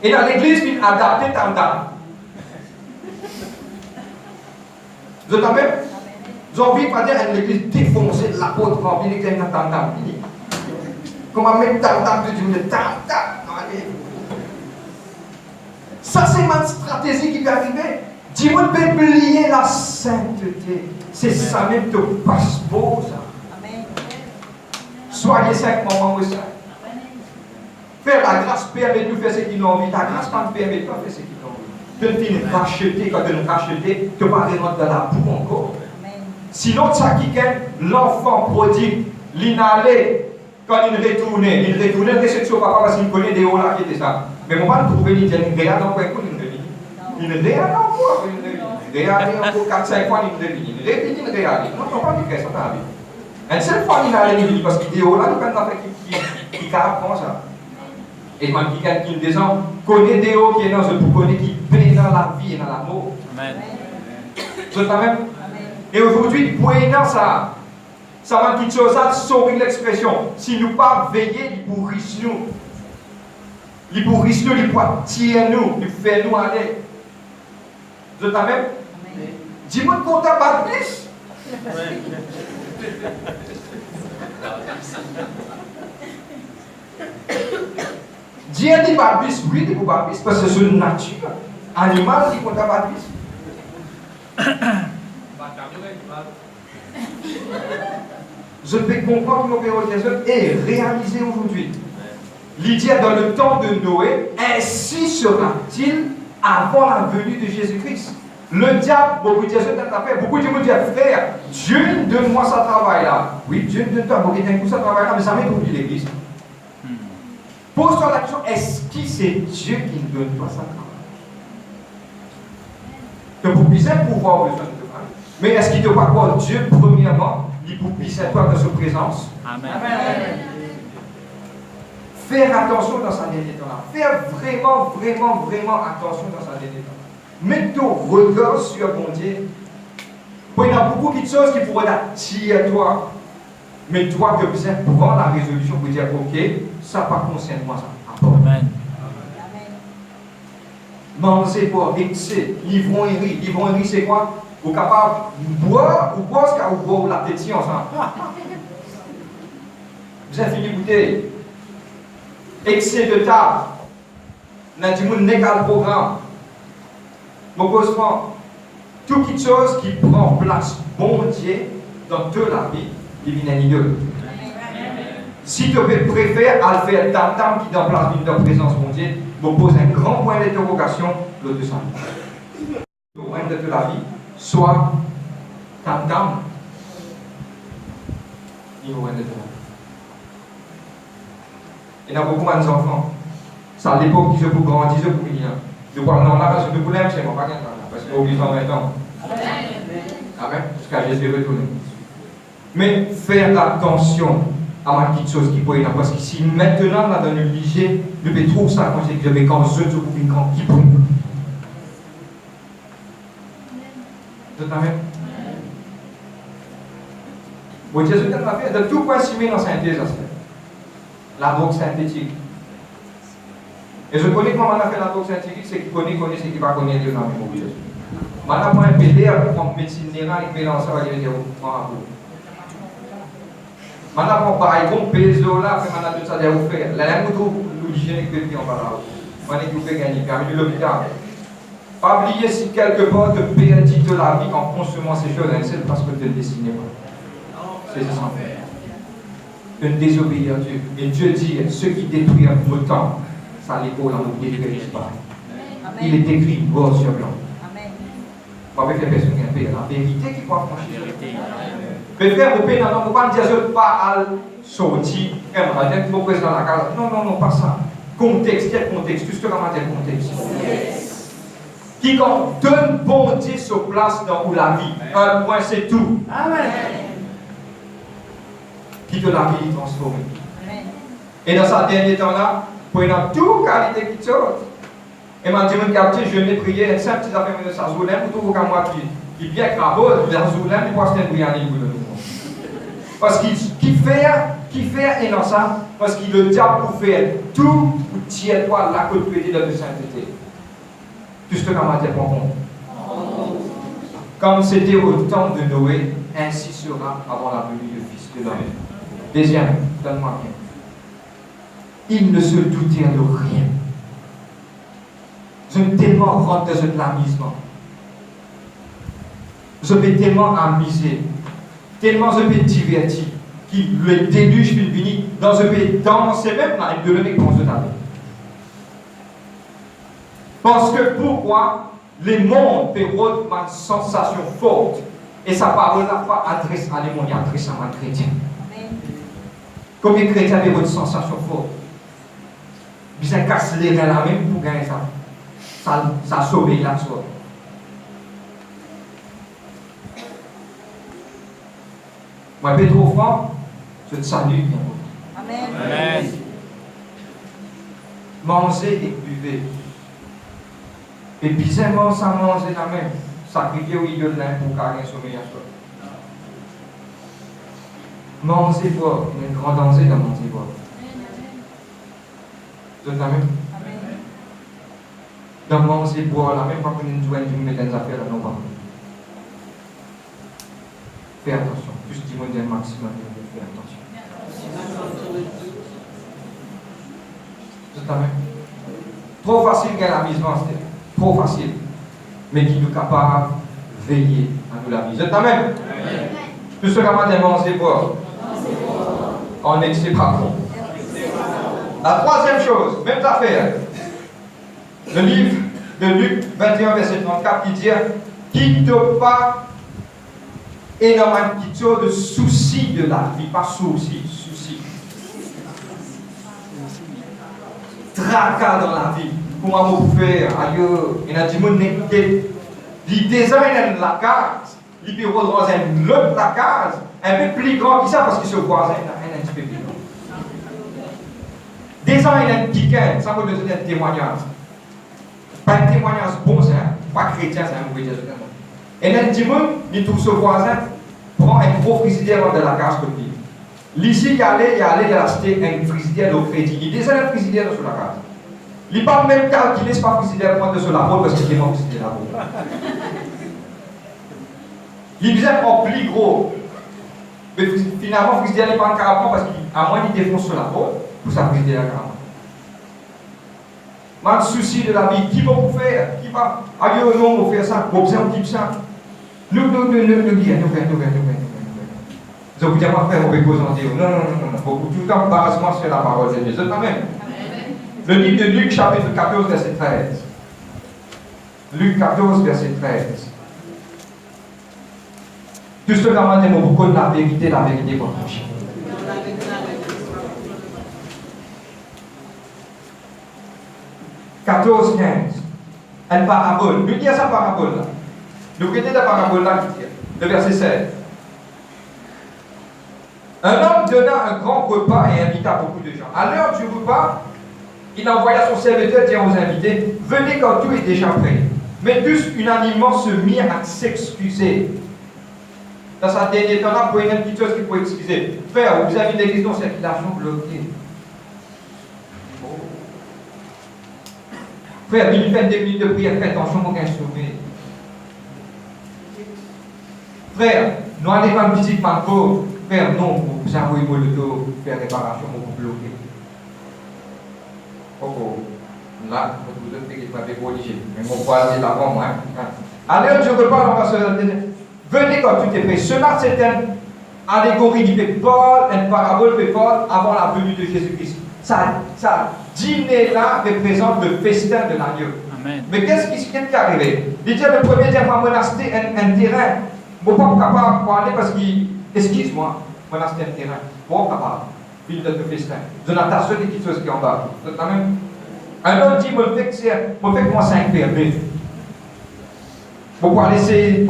Et dans l'église, il a adapté tam-tam. Vous entendez? J'ai envie de dire à l'église défoncée, la porte remplie, l'église n'a tam-tam fini. Comment mettre tam-tam, tout le monde tam-tam, allez. Ça, c'est ma stratégie qui va arriver. Dis-moi de oublier la sainteté. C'est ça même ton passeport, ça. Soyez saint, maman, oui, ça. Faire la grâce permet de nous faire ce qu'il a envie. La grâce ne permet pas de faire ce qu'il a envie. De ne pas racheter, quand de nous racheter, de ne pas rentrer dans la boue encore. Sinon, ça qui est l'enfant prodigue, l'inhalé, quand il retournait, réception papa parce qu'il connaît des hauts là qui étaient ça. Mais on va le trouver, il dit, il regarde encore un coup, il regarde encore, il regarde encore 4-5 fois, il regarde, il regarde. Non, on ne peut pas dire ça, ça arrive. Une seule fois, il allait, il dit, parce qu'il dit, oh là, il peut pas faire qui apprend ça. Et quand quelqu'un des gens connaît des hauts qui est dans ce pour connaître qui paie dans la vie et dans l'amour. Amen. C'est quand même. Et aujourd'hui, pour dans ça, ça va une petite chose à sauver l'expression. Si nous pas veiller, il pourrit nous. Il pourrit nous, il pourra tirer nous, il fait nous aller. Vous êtes même? Dis-moi de compter pas plus. Dieu dit pas plus, oui, dit pas plus, parce que c'est une nature. Animal qui compte pas plus. Je peux comprendre nos priorités et réaliser aujourd'hui. Lydia, dans le temps de Noé, ainsi sera-t-il avant la venue de Jésus-Christ. Le diable, beaucoup de gens beaucoup de gens disent, frère, Dieu donne-moi ça travail là. Oui, Dieu donne-toi beaucoup de ça travail là, mais ça m'a oublié l'église. Pose-toi la question, est-ce que c'est Dieu qui nous donne toi ça travail? Que vous puissiez pouvoir besoin de toi. Mais est-ce qu'il ne doit pas croire Dieu premièrement? Il vous puisse toi dans sa présence. Amen. Amen. Faire attention dans sa dernier temps là. Faire vraiment, vraiment, vraiment attention dans sa dernier temps. Mets ton regard sur mon Dieu. Il y a beaucoup de choses qui pourraient attirer à toi. Mais toi, que vous êtes prendre la résolution pour dire, ok, ça pas concerne moi, ça. Amen. Manger pour excès, l'ivrognerie. L'ivrognerie, c'est quoi? Vous êtes capable de boire, ou boire ce qu'il boire la tête ensemble. Vous avez fini de goûter. Excès de table. Nous avons dit, nous n'avons pas le programme. Mon posement, toute chose qui prend place, bon Dieu, dans toute la vie, il vient à nous. Si tu préfères à le faire tam-tam qui dans place d'une présence mondiale, vous pose un grand point d'interrogation, l'autre de ça. Le règne de la vie, soit tam-tam, il règne de la vie. Et il y a beaucoup d'enfants. C'est à l'époque qu'ils se pour grandir, ils se pour venir. De voir non là, parce que nous l'aime, c'est moi, pas parce qu'on vit en 20 ans. Amen. Parce que Jésus est retourné. Mais faire attention à ma petite chose qui pourrait y avoir. Parce que si maintenant, là, dans le lycée, je vais trouver ça quand je vais quand je suis pour une grande qui brûle. Vous êtes amen? Oui, Jésus a fait de tout point simé dans synthèse. La drogue synthétique. Et je connais comment on a fait la drogue synthétique, c'est qu'il connaît, ce qu'il va connaître dans le même Jésus. Maintenant, moi, un PD pour médecine générale, il mélange ça, il va dire, maintenant, on parle bon peso là, après, maintenant, tout ça, il vous faire. La même chose, l'hygiène que tu en parles. On est tout fait gagner, permis de l'hôpital. Pas oublier si quelque part tu perdis de la vie en consommant ces choses, c'est parce que tu ne destiné pas. C'est ça. Tu ne désobéis à Dieu. Et Dieu dit, ceux qui détruisent le temps, ça les vaut dans le détruire pas. Il est écrit noir sur blanc. Moi, avec les personnes qui ont payé la vérité qui doit franchir. Frère, vous ne pouvez pas dire pas à sortir, vous président dans la case. Non, non, non, pas ça. Contexte, quel contexte? Tout ce que comment dire contexte? Qui donne bon Dieu sur place dans la vie. Un point, c'est tout. Amen. Qui te la vie transformée. Et dans ce dernier temps-là, prenant toute qualité qui sort. Et m'a dit, je n'ai prié, un simple petit affaire de sa zoulème, pour tout le monde qui bien crabose, la zoulème, il peut acheter un brillant de parce qu'il fait un ensemble, parce qu'il le diable pour faire tout pour tirer toi la côte pédée de sainteté. Tout ce que m'a dit pour compte. Comme c'était au temps de Noé, ainsi sera avant la venue du Fils de l'homme. Deuxième, donne-moi bien. Il ne se doutait de rien. Je suis tellement rentré dans cet amusement. Je suis tellement amusé, tellement je suis diverti, que le déluge est venu dans ce pays danser même là, et de le comment je t'appelle. Parce que pourquoi les mondes perdent une sensation forte et sa parole n'a pas adresse à les mondes, il adresse à un chrétien. Combien de chrétiens ont une sensation forte? Ils ont cassé les reins là même pour gagner ça. Ça sauve la soie. Moi, je suis trop franc, je te salue. Amen. Amen. Mangez et buvez. Et bizarrement, ça manger la même. Sacrifier au idole là pour carrer un sommeil à soi. Mangez boire. Il y a un grand danger dans manger boire. Vous êtes la même? Dans manger boire la même, pas qu'on nous mettre des affaires à nos parents. Fais attention. Plus du monde un maximum de faire attention. C'est la même. Trop facile qu'elle a mise dans trop facile. Mais qui nous capable de veiller à nous la mise. C'est la même. Tout ce qu'on a manger boire. En excès pas bon. La troisième chose, même affaire. Le livre de Luc 21, verset 34, qui dit quitte pas énormément de soucis de la vie, pas soucis. Tracas dans la vie. Comment vous faire? Aïe, il y a des gens qui designent la case, ils peuvent dans un autre la case, un peu plus grand que ça parce qu'ils se voisins un petit peu plus grand. Design un piquet, ça veut dire un témoignage. Pas un témoignage bon, c'est pas chrétien, c'est un mauvais Jésus. Et un petit monde, il trouve ce voisin, prend un gros frigidaire de la case comme lui. L'ici, il allait acheter un frigidaire de crédit. Il désire un frigidaire sur la case. Il n'a pas même calculé ce pas frigidaire de sur la route parce qu'il est mort frigidaire la route. Il disait en plus gros. Mais finalement, le frigidaire n'est pas en carabon parce qu'à moins il défonce sur la route pour sa frigidaire la carabon. Mal souci de la vie, qui va vous faire? Qui va? Ah non, on va faire ça, on va faire ça. Nous, Je vous dis pas faire mauvais cause en dire. Non, non, non, non. Beaucoup tout le temps, basement sur la parole de Dieu. C'est quand même. Le livre de Luc, chapitre 14, verset 13. Luc 14, verset 13. Tout ce qu'on dit, vous connaissez la vérité pour vous. 14, 15. Une parabole. Lui dit sa parabole là. Nous regardez la parabole là qui dit. Le verset 16. Un homme donna un grand repas et invita beaucoup de gens. À l'heure du repas, il envoya son serviteur dire aux invités, venez quand tout est déjà prêt. Mais tous unanimement se mirent à s'excuser. Dans sa dernière temps là, pour une petite chose qu'il faut excuser. Frère, vous avez une église dans circulation bloquée. Frère, il fait 2 minutes de prière, fais attention pour qu'elle sauvé. Frère, nous allons pas physiquement pauvre. Frère, non, vous avez le dos, faire réparation, vous bloquer. Oh, là, vous êtes qui m'avez obligé. Mais mon poil est là pour moi. À l'heure du repas, on va se venez quand tout est prêt. Cela, c'est une allégorie du fait Paul, une parabole de Paul avant la venue de Jésus-Christ. Ça dîner-là représente le festin de l'agneau. Mais qu'est-ce qui est arrivé? Il dit le premier dit, moi, monastir un terrain. Je ne suis pas capable de parler parce qu'il. Excuse-moi, monastir un terrain. Je ne suis pas capable. Puis de festin. Jonathan, seule petite chose qui est en bas. Un autre dit, me fait que moi 5 PRB. Faut pas laisser,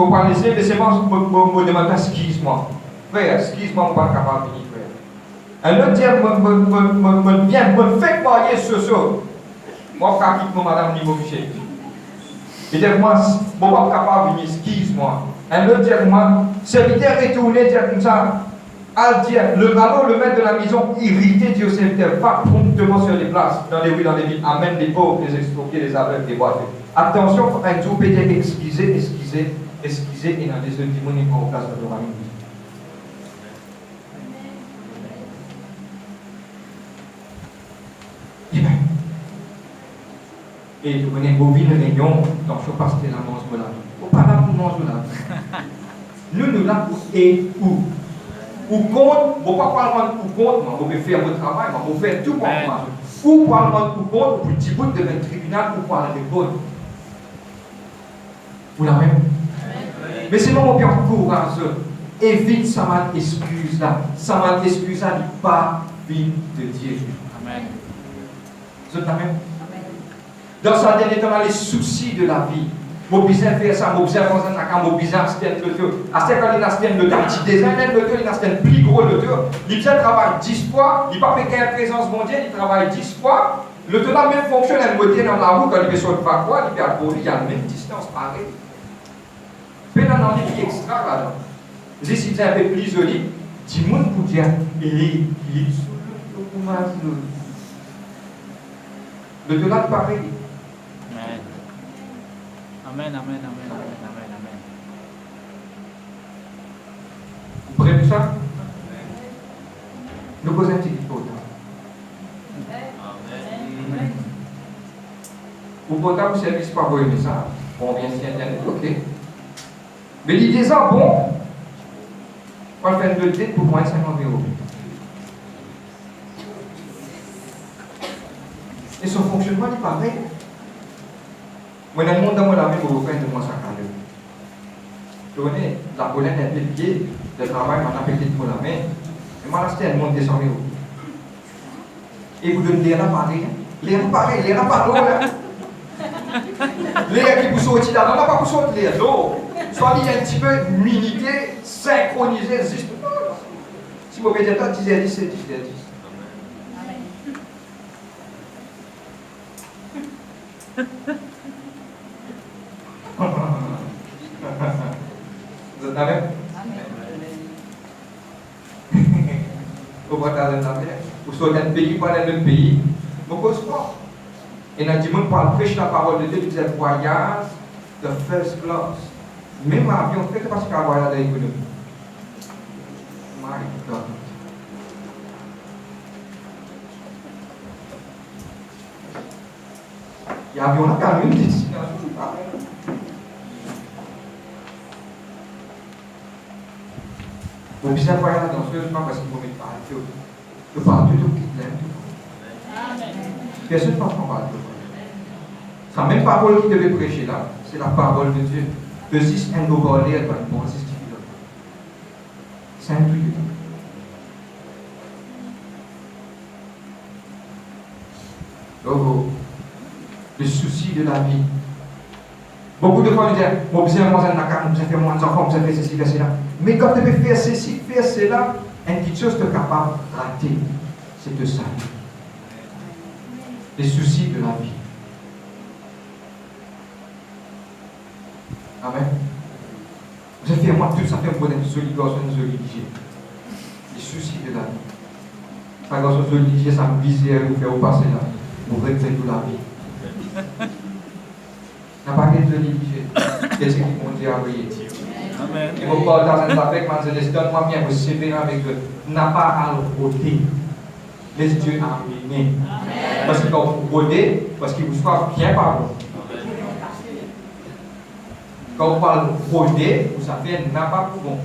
laissez-moi me demander, excuse-moi. Frère, excuse-moi, je ne suis pas capable de venir, frère. Un autre dit, me fait marier ce soir. Moi, je quitte mon madame niveau Michel. Il dit, moi, je ne suis pas capable de venir, excuse-moi. Un autre dit, moi, serviteur retourné, dit comme ça. Alors le maître de la maison, irrité, dit au serviteur, va promptement sur les places, dans les rues, dans les villes, amène des pauvres, des estropiés, des aveugles, des boiteux. Attention, un jour peut être excusé, et dans des autres démons, pas en place de l'oraille. Et vous connaissez vos villes réunion, donc je passe la mange là. Vous pas là pour manger là. Nous là pour et où. Ou contre, vous ne pouvez pas prendre ou contre, vous pouvez faire votre travail, vous pouvez faire tout pour moi. Ou prendre ou contre, pour petit bout de un tribunal pour pouvoir répondre. Vous l'avez? Mais c'est mon bien courageux. Évite ça mal excuse là. Ça mal excuse là, n'est pas vie de Dieu. Amen. Vous êtes amen? Dans sa dernière temps, les soucis de la vie. Vous besoin faire ça, vous besoin faire ça, vous besoin acheter le tour. Acheter quand il achète le tour, il design le tour, il achète plus gros le tour. Il besoin travailler 10 fois, il ne pas faire qu'une présence mondiale, il travaille 10 fois. Le tour là même fonctionne à côté dans la roue quand il fait sur le parcours, il fait à courir, il y a la même distance pareille. Mais dans les vie extra là, si c'est un peu plus joli, dis-moi pour dire, il est sous le tour. Le tour là pareil. Amen, amen, amen, amen, amen, amen. Vous prenez ça? Nous posons un petit peu. Amen. Vous pouvez vous service par vos messages. On vient s'y internet, ok. Mais l'idée ça, bon, on va faire une dette pour moins 50 €. Et son fonctionnement est pareil. Moi, dans le monde, dans la vie, vous faites de moi ça quand même. Vous voyez, la pollen est pied, le travail, on a pété pour la main. Et moi, là, c'était un monde de 100 €. Et vous donnez l'air pareil. L'air pareil, l'air pas l'eau, là. L'air qui vous saute là, on n'a pas vous saute l'air, l'eau. Soit il y a un petit peu d'humilité, synchronisé, juste. Si vous mettez pas 10 à 10, c'est 10 à 10. Vous êtes avec? Vous êtes avec? Vous êtes dans un pays, pas dans un pays. Vous ne posez pas. Et dans le monde, parle prêche la parole de Dieu, vous êtes voyage de first class. Même avion, faites parce qu'il y a un voyage de l'économie. My God. Il y a un avion là, quand même, une destination. Vous bien voir la danseuse, pas parce qu'il faut mettre pas de partout tout qui l'aime. Personne ne pense qu'on parle de ça. La même parole qui devait prêcher là, c'est la parole de Dieu. De 6 and over there, but bon, c'est ce qu'il veut. C'est un truc. Oh, le souci de la vie. Beaucoup de fois, on dit, bon, besoin de moi, je vais faire moins d'enfants, je vais faire ceci, faire cela. Mais quand tu veux faire ceci, faire cela, une petite chose que tu es capable de rater, c'est de ça. Les soucis de la vie. Amen. Vous avez fait moi tout ça, fait un bonheur, joli garçon, joli ligier. Les soucis de la vie. Un garçon joli ligier, ça me visait, vous faire passer là. Vous regrettez toute la vie. N'a pas de joli ligier. Qu'est-ce qu'ils vont dire à vous? Amen. Et vous parlez dans un avec, je dis, donne-moi bien, vous sévérez avec eux. N'a pas à le voter. Laisse Dieu amener. Parce que quand vous votez, parce qu'il vous soit bien pardon. Quand vous parlez de voter, vous savez, n'a pas bon.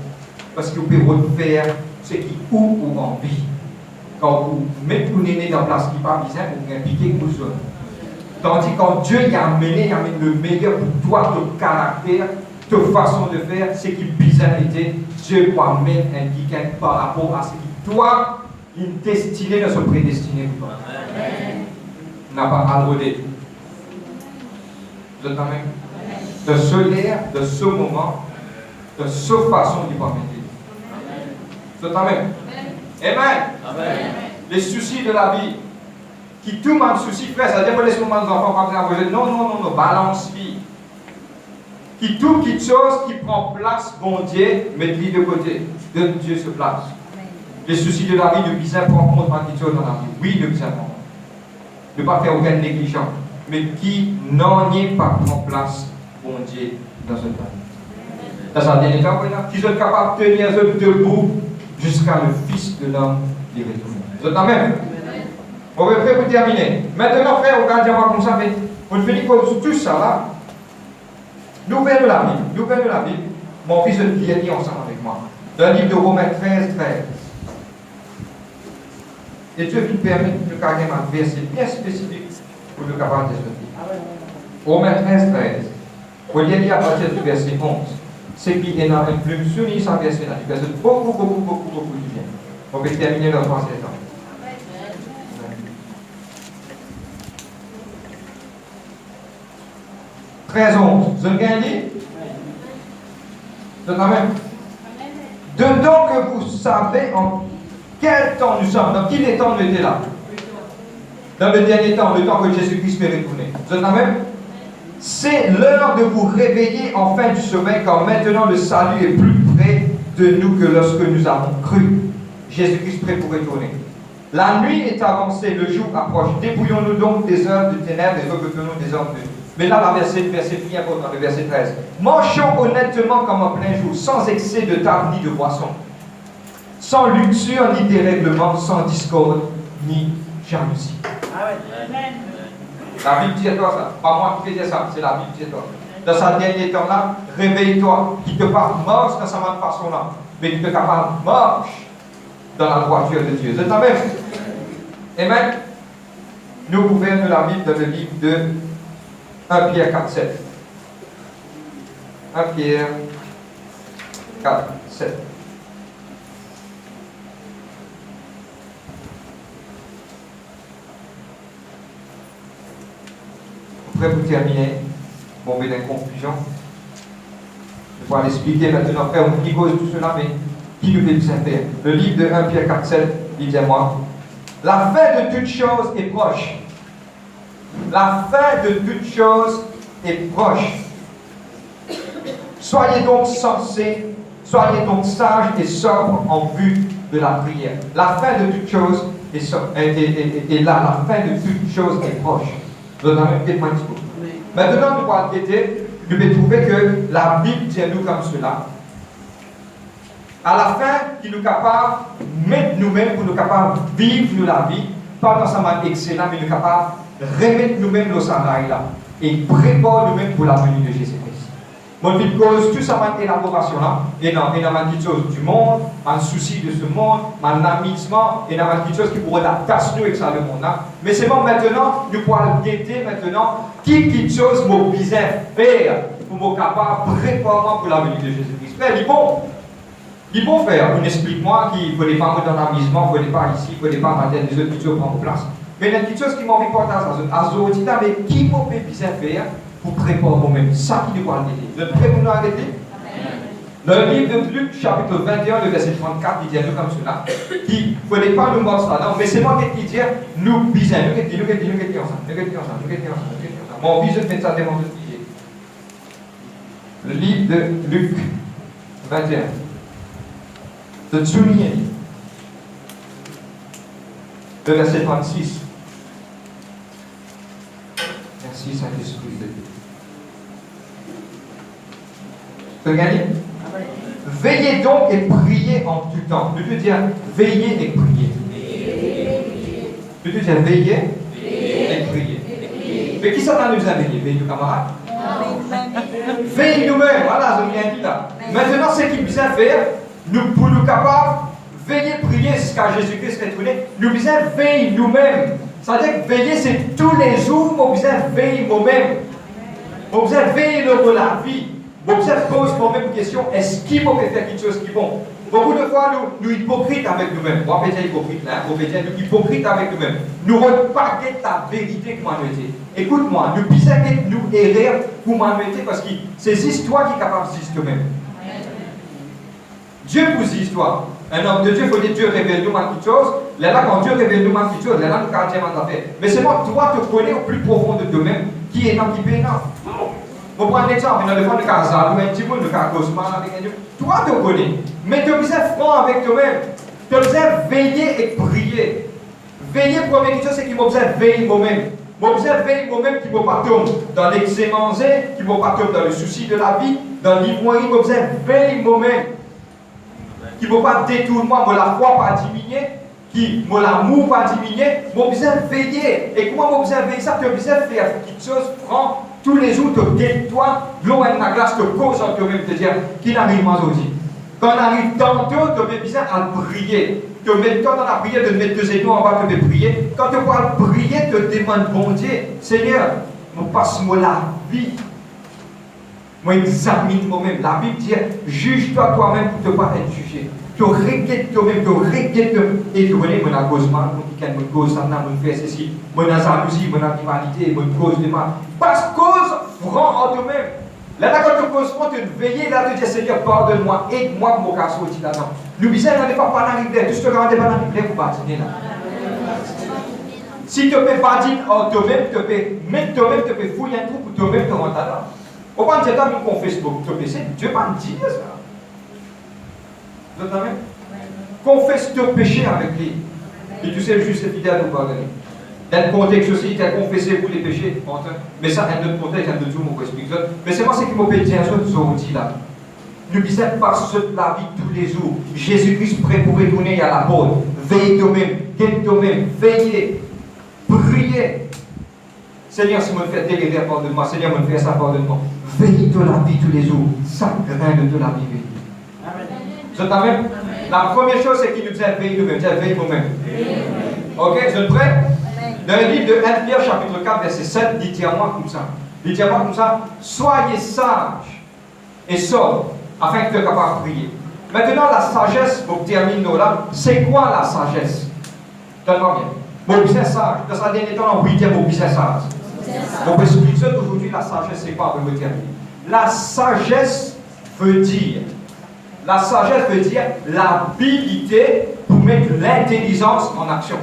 Parce que vous pouvez faire ce qui ou envie. Quand vous mettez vous néné dans la place qui n'est pas bizarre, vous impliquez que vous sommes. Tandis que quand Dieu y a amené le meilleur pour toi, ton caractère, ta façon de faire, ce qui est bizarreté, Dieu va amener un piquet par rapport à ce qui toi, une destinée ne se prédestiné pour toi. N'a pas à le voter. Vous êtes même de ce l'air, de ce moment, de cette façon qu'il va mettre. Vous êtes même. Amen. Les soucis de la vie, qui tout le monde soucie, frère, ça dépend des moments des enfants, par exemple, non, balance vie. Qui toute chose qui prend place, bon Dieu, mets-le de côté. Donne Dieu se place. Les soucis de la vie, de bien prendre compte de quelque chose dans la vie. Oui, de bien prendre. De ne pas faire aucune négligence. Mais qui n'en est pas prend place, bon Dieu, dans ce temps. Dans un dernier temps, qui sont capables de tenir debout jusqu'à le Fils de l'homme les retourner. Vous êtes en même? On va prêt pour terminer. Maintenant, frère, on va dire comme ça, mais on finit pour tout ça là. Nouvelle de la Bible. Mon fils de Pierre ensemble avec moi. Dans le livre de Romains 13, 13. Et Dieu nous permet de carrément un verset bien spécifique pour le capable de ce Romains 13, 13. Vous lire à partir du verset 11. Ce qui est dans une plume soumise à verset là. Il faisait beaucoup du bien. On va terminer dans 3 ans. 13, 11. Vous avez bien dit? C'est quand même. Dedans que vous savez en quel temps nous sommes. Dans quel temps nous étions là? Dans le dernier temps, le temps que Jésus-Christ est retourné. Vous êtes quand même? C'est l'heure de vous réveiller enfin du sommeil, car maintenant le salut est plus près de nous que lorsque nous avons cru. Jésus-Christ prêt pour retourner. La nuit est avancée, le jour approche. Dépouillons-nous donc des œuvres de ténèbres et revêtons-nous des œuvres de Dieu. Mais là, la verset bien important, le verset 13. Mangeons honnêtement comme en plein jour, sans excès de table ni de boisson, sans luxure ni dérèglement, sans discorde ni jalousie. Amen. La Bible dit à toi ça. Pas moi qui fais ça, c'est la Bible qui dit à toi. Dans ce dernier temps-là, réveille-toi, qui te parle marche dans sa même façon-là, mais qui te parle marche dans la voiture de Dieu. C'est amen. Amen. Nous ouvrons la Bible dans le livre de 1 Pierre 4, 7. 1 Pierre 4, 7. Après, pour terminer, bon, on va dans une conclusion. Je vais l'expliquer maintenant, frère, on dit tout cela, mais qui nous fait du Saint-Père? Le livre de 1 Pierre 4, 7, il dit à moi, la fin de toute chose est proche. La fin de toute chose est proche. Soyez donc sensés, soyez donc sages et sobres en vue de la prière. La fin de toute chose est là. La fin de toute chose est proche. Vous en avez peut-être moins discours. Maintenant, nous allons traiter, nous allons trouver que la Bible tient nous comme cela. À la fin, qui nous capable de mettre nous-mêmes pour nous capables de vivre nous la vie, pas dans sa manière excellente, mais nous capables de remettre nous-mêmes nos sandales là et préparer nous-mêmes pour la venue de Jésus-Christ. Mon vie cause tout ça, ma élaboration là, et dans ma petite chose du monde, un souci de ce monde, un amusement, et dans ma petite chose qui pourrait la tasse nous avec ça le monde là. Mais c'est bon maintenant, nous pourrons guetter maintenant, qui petite chose mon besoin faire pour me capable de préparer pour la venue de Jésus-Christ. Frère, il bon faire, on explique-moi qu'il ne faut pas dans l'amusement, il ne faut pas ici, il ne faut pas mater des autres petites choses prendre place. Mais la petite chose qui m'a envie de porter à ce dit mais qui m'a besoin faire pour préparer moi-même, ça qui doit arrêter. Vous êtes prêts pour nous arrêter? Dans le livre de Luc, chapitre 21, le verset 34, il dit nous comme cela, qu'il ne fallait pas nous montrer ça, non, mais c'est moi qui dis, nous bisons, nous ensemble. Mon besoin de faire ça devant notre pied. Le livre de Luc 21. De souligner. Le verset 36. Merci Saint-Esprit de Dieu. Regardez. Veillez donc et priez en tout temps. Je veux dire veillez et priez. Je veux dire veillez et priez. Mais qui ça nous a veillé? Veillez nos camarades? Veillez nous-mêmes. Voilà, je viens de dire là. Maintenant, ce qu'il nous a fait, nous, pour nous capables, veiller, prier jusqu'à Jésus-Christ retourné, nous besoin veiller nous-mêmes. C'est-à-dire que veiller, c'est tous les jours, nous besoin veiller nous-mêmes. Nous besoin veiller dans la vie. Nous besoin poser nous-mêmes une question, est-ce qu'il faut faire quelque chose qui est bon? Beaucoup de fois, nous hypocrites avec nous-mêmes. Moi, je vais dire hypocrite là, nous hypocrites avec nous-mêmes. Nous ne regardons pas la vérité que nous était. Écoute-moi, nous besoin nous errer pour nous parce que c'est l'histoire qui est capable de dire nous-mêmes. Dieu pousse l'histoire. Un homme de Dieu, il faut dire Dieu révèle nous quelque chose. Là, quand Dieu révèle nous quelque chose, là, nous caractère en affaire. Mais c'est moi, toi, te connais au plus profond de toi-même qui est dans qui est non. On prend un exemple, dans le fond de Casa, nous, un petit peu de Cosman avec un Dieu. Toi, tu connais. Mais tu as besoin franc avec toi-même. Tu as besoin de veiller et prier. Veiller, première chose, c'est qu'il m'a besoin de veiller moi-même. Il m'a besoin de veiller moi-même qui ne va pas tomber dans l'excès mangé, qui ne va pas tomber dans le souci de la vie, dans l'ivoirie. Il m'a besoin de veiller moi-même. Qui ne va pas détourner, moi, la foi pas diminuer, qui mon l'amour pas diminuer, mon besoin de veiller. Et comment mon besoin de veiller ça, tu as besoin de faire quelque chose, prends tous les jours, te guette-toi, l'eau et la glace te cause en toi-même, te dire qu'il arrive aujourd'hui. Quand on arrive tantôt, tu as besoin de prier. Tu mets toi dans la prière, de mettre deux genoux en bas, tu peux prier. Quand tu vas prier, tu te demandes, bon Dieu, Seigneur, passe-moi la vie. Moi, examine moi-même. La Bible dit, juge-toi toi-même pour ne pas être jugé. Tu regardes toi-même, tu regardes toi-même. Et tu connais mon accosement, mon cause, ça n'a fait ceci, mon jalousie, mon rivalité, mon cause de mal. Parce que cause franc en toi-même. Là, quand tu causes franc, tu veilles là, tu dis, Seigneur, pardonne-moi, aide-moi pour mon cas sortir là-dedans. Le bizarre, il n'est pas dans la rivière. Tout ce que tu n'as pas dans la rivière, pour bâtir là. Si tu peux pas dire en toi-même, tu peux mettre toi-même, tu peux fouiller un trou pour toi-même te rentrer là. Au point de dire, tu confesses pour te péché, Dieu va me dire ça. Vous entendez? Confesse ton péché avec lui. Et tu sais, le juste et fidèle nous pardonner. Dans le contexte aussi, tu as confessé pour les péchés. Mais ça, un autre contexte, un autre jour, on explique ça. Mais c'est moi ce qui m'a fait dire ça, dit là. Nous disons pas la vie tous les jours. Jésus-Christ prêt pour retourner à la porte. Veillez toi-même, gagne toi-même, veillez, priez. Seigneur, si je me fais délirer, pardonne-moi. Seigneur, je me fais ça, pardonne-moi. Veillez de la vie tous les jours. Ça craint de la vie. Vous entendez? La première chose, c'est qu'il nous dit veillez nous-mêmes. Veillez vous-même. Ok, vous êtes prêts? Dans le livre de 1 Pierre, chapitre 4, verset 7, il dit à moi comme ça. Il dit à moi comme ça, soyez sages et sobres, afin que tu sois capable de prier. Maintenant, la sagesse, pour terminer là, c'est quoi la sagesse? Donne-moi bien. Mon business sage. Dans ce dernier temps, on peut dire mon business sage. On peut expliquer aujourd'hui la sagesse, c'est quoi pour me terminer? La sagesse veut dire l'habilité pour mettre l'intelligence en action.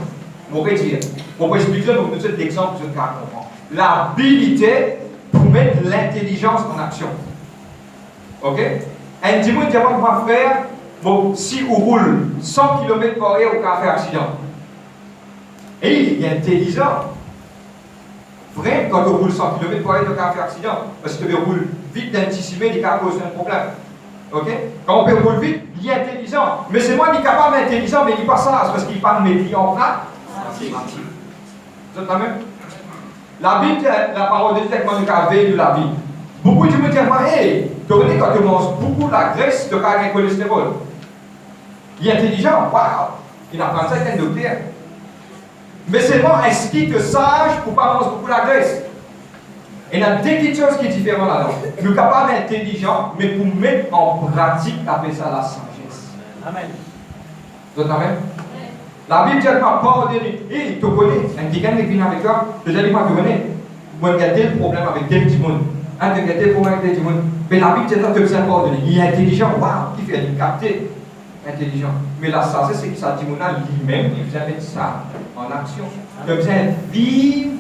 On peut dire, on peut expliquer donc nous cet exemple que je comprends. L'habilité pour mettre l'intelligence en action. Ok? Un dis-moi, mon frère, bon, si on roule 100 km par heure, on peut faire accident. Et il est intelligent. Vrai, quand on roule 100 km par heure, on peut faire accident. Parce que on roule vite d'anticiper, il peut causer un problème. Ok? Quand on peut rouler vite, il est intelligent. Mais c'est moi qui est capable d'intelligent, mais il n'est pas sage, parce qu'il parle métier en plat. Vous entendez? La Bible, la parole de Dieu, c'est qu'on est veille de la vie. Beaucoup de gens me disent, hey, Tu connais quand tu manges beaucoup de la graisse, tu as un cholestérol. Il est intelligent, waouh, il apprend ça avec un docteur. Mais c'est bon, explique que sage pour ne pas manger beaucoup de la graisse. Et il y a deux petites choses qui sont différentes là-dedans. Nous sommes capables d'être intelligents, mais pour mettre en pratique, on appelle ça la sagesse. Amen. Vous êtes amen? La Bible dit qu'elle m'a pardonné. Et tu connais, un petit gars qui vient avec toi, je dis, moi, tu connais, moi, il y a tel problème avec tel petit monde. Il y a tel problème avec tel petit monde. Mais la Bible dit que tu besoin de pardonner. Il est intelligent, waouh, il fait une capter. Intelligent. Mais la sagesse, c'est que ça dit, lui-même, il vient mettre ça en action. Tu as besoin de vivre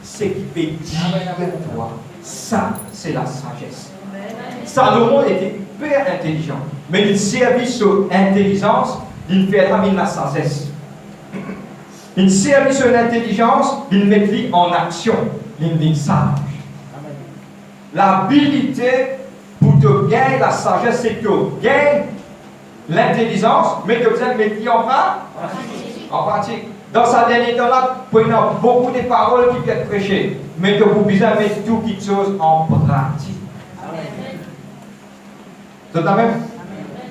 ce qui peut dire toi. Ça, c'est la sagesse. Salomon était hyper intelligent. Mais il servit sur intelligence, il fait la sagesse. Il servit sur l'intelligence, il met lui en action. Il dit sage. L'habilité pour te gagner la sagesse, c'est que tu gagnes l'intelligence, mais que vous êtes mis en pratique. En pratique. Dans sa dernière temps-là, vous avez beaucoup de paroles qui peuvent être prêchées, mais que vous devez mettre tout quelque chose en pratique. C'est la même.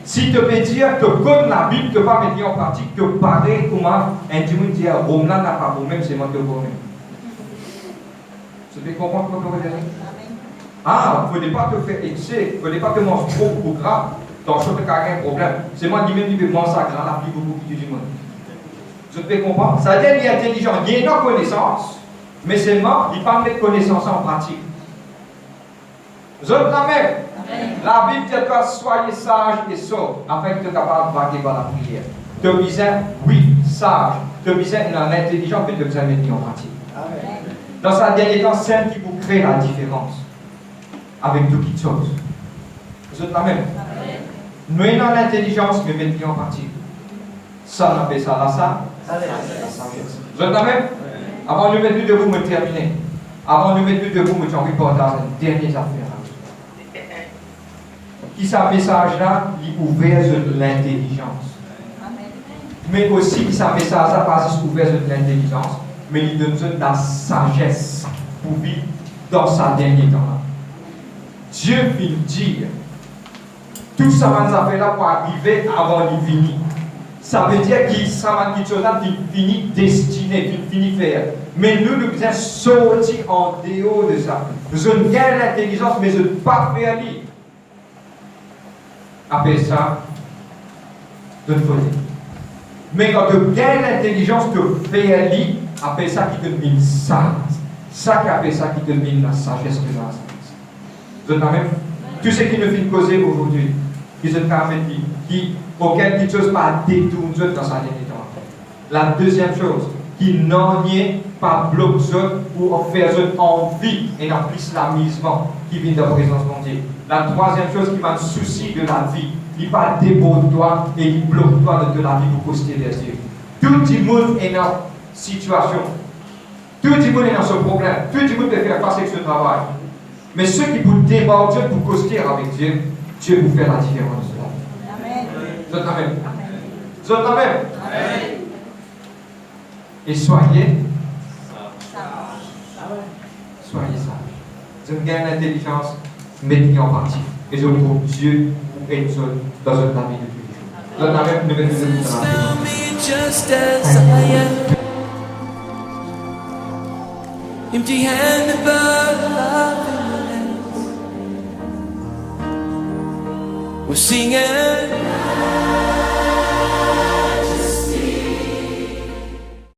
Si tu peux dire que comme la Bible ne peut pas mettre en pratique, que pareil comment un dimanche dit Rome là n'a pas vous-même, c'est moi qui vous-même. Vous pouvez comprendre ce que je veux dire? Ah, il ne faut pas te faire excès, il ne faut pas te manger trop ou gras. Donc, je peux carrément un problème. C'est moi qui même qui peux manger ça gras, la plus beaucoup qui du monde. Vous pouvez comprendre? Ça veut dire qu'il est intelligent, il y a une connaissance, mais seulement, il ne peut pas mettre connaissance en pratique. Vous êtes la même. La Bible dit que soyez sages et saufs, afin que tu sois capable de vaquer par la prière. Tu as besoin, oui, sage. Tu as besoin d'une intelligence, mais tu as besoin de mettre en pratique. Dans sa dernière temps, c'est elle qui vous crée la différence avec toutes les choses. Vous êtes la même. Mais dans l'intelligence, mais mettez en pratique. Ça, on appelle ça la sagesse. Vous êtes la même? Avant de mettre debout, me terminer. Avant de mettre debout, me envie de partager une dernière affaire. Qui ce message-là, il est ouvert sur l'intelligence. Mais aussi, ce message-là, pas juste ouvert sur l'intelligence, mais il donne de la sagesse pour vivre dans sa dernière temps. Dieu vient dire, tout ça, nous a fait là pour arriver avant de finir. Ça veut dire qu'il ça quelque chose là qui finit destiné, qui finit faire. Mais nous devons sortir en dehors de ça. Je ne gagne l'intelligence, mais je ne peux pas faire lire. Après ça, de folie. Mais quand tu gagnes l'intelligence, tu fais lire, après ça qui te donne ça. Ça qui appelle ça qui te donne la sagesse de la sagesse. Vous êtes quand même? Tout ce qui nous fait causer aujourd'hui, qui se permet qui auquel quelque chose pas détourne dans sa dernière temps. La deuxième chose, qui n'en est pas bloque pour faire envie et non plus l'amusement qui vient de la présence de Dieu. La troisième chose qui m'a souci de la vie, il pas déborde toi et il bloque toi de la vie pour poster vers Dieu. Tout le monde est dans cette situation. Tout le monde est dans ce problème. Tout le monde peut faire face avec ce travail. Mais ceux qui vous débordent pour poster avec Dieu, Dieu vous fait la différence. Amen. Vous êtes amen. Vous êtes amen. Amen. Et soyez sages. Je gagne l'intelligence, mettez en pratique. Et je trouve Dieu pour être seul dans une famille de tous les jours. Vous êtes amen. Nous venons empty handed but love in your hands. We're singing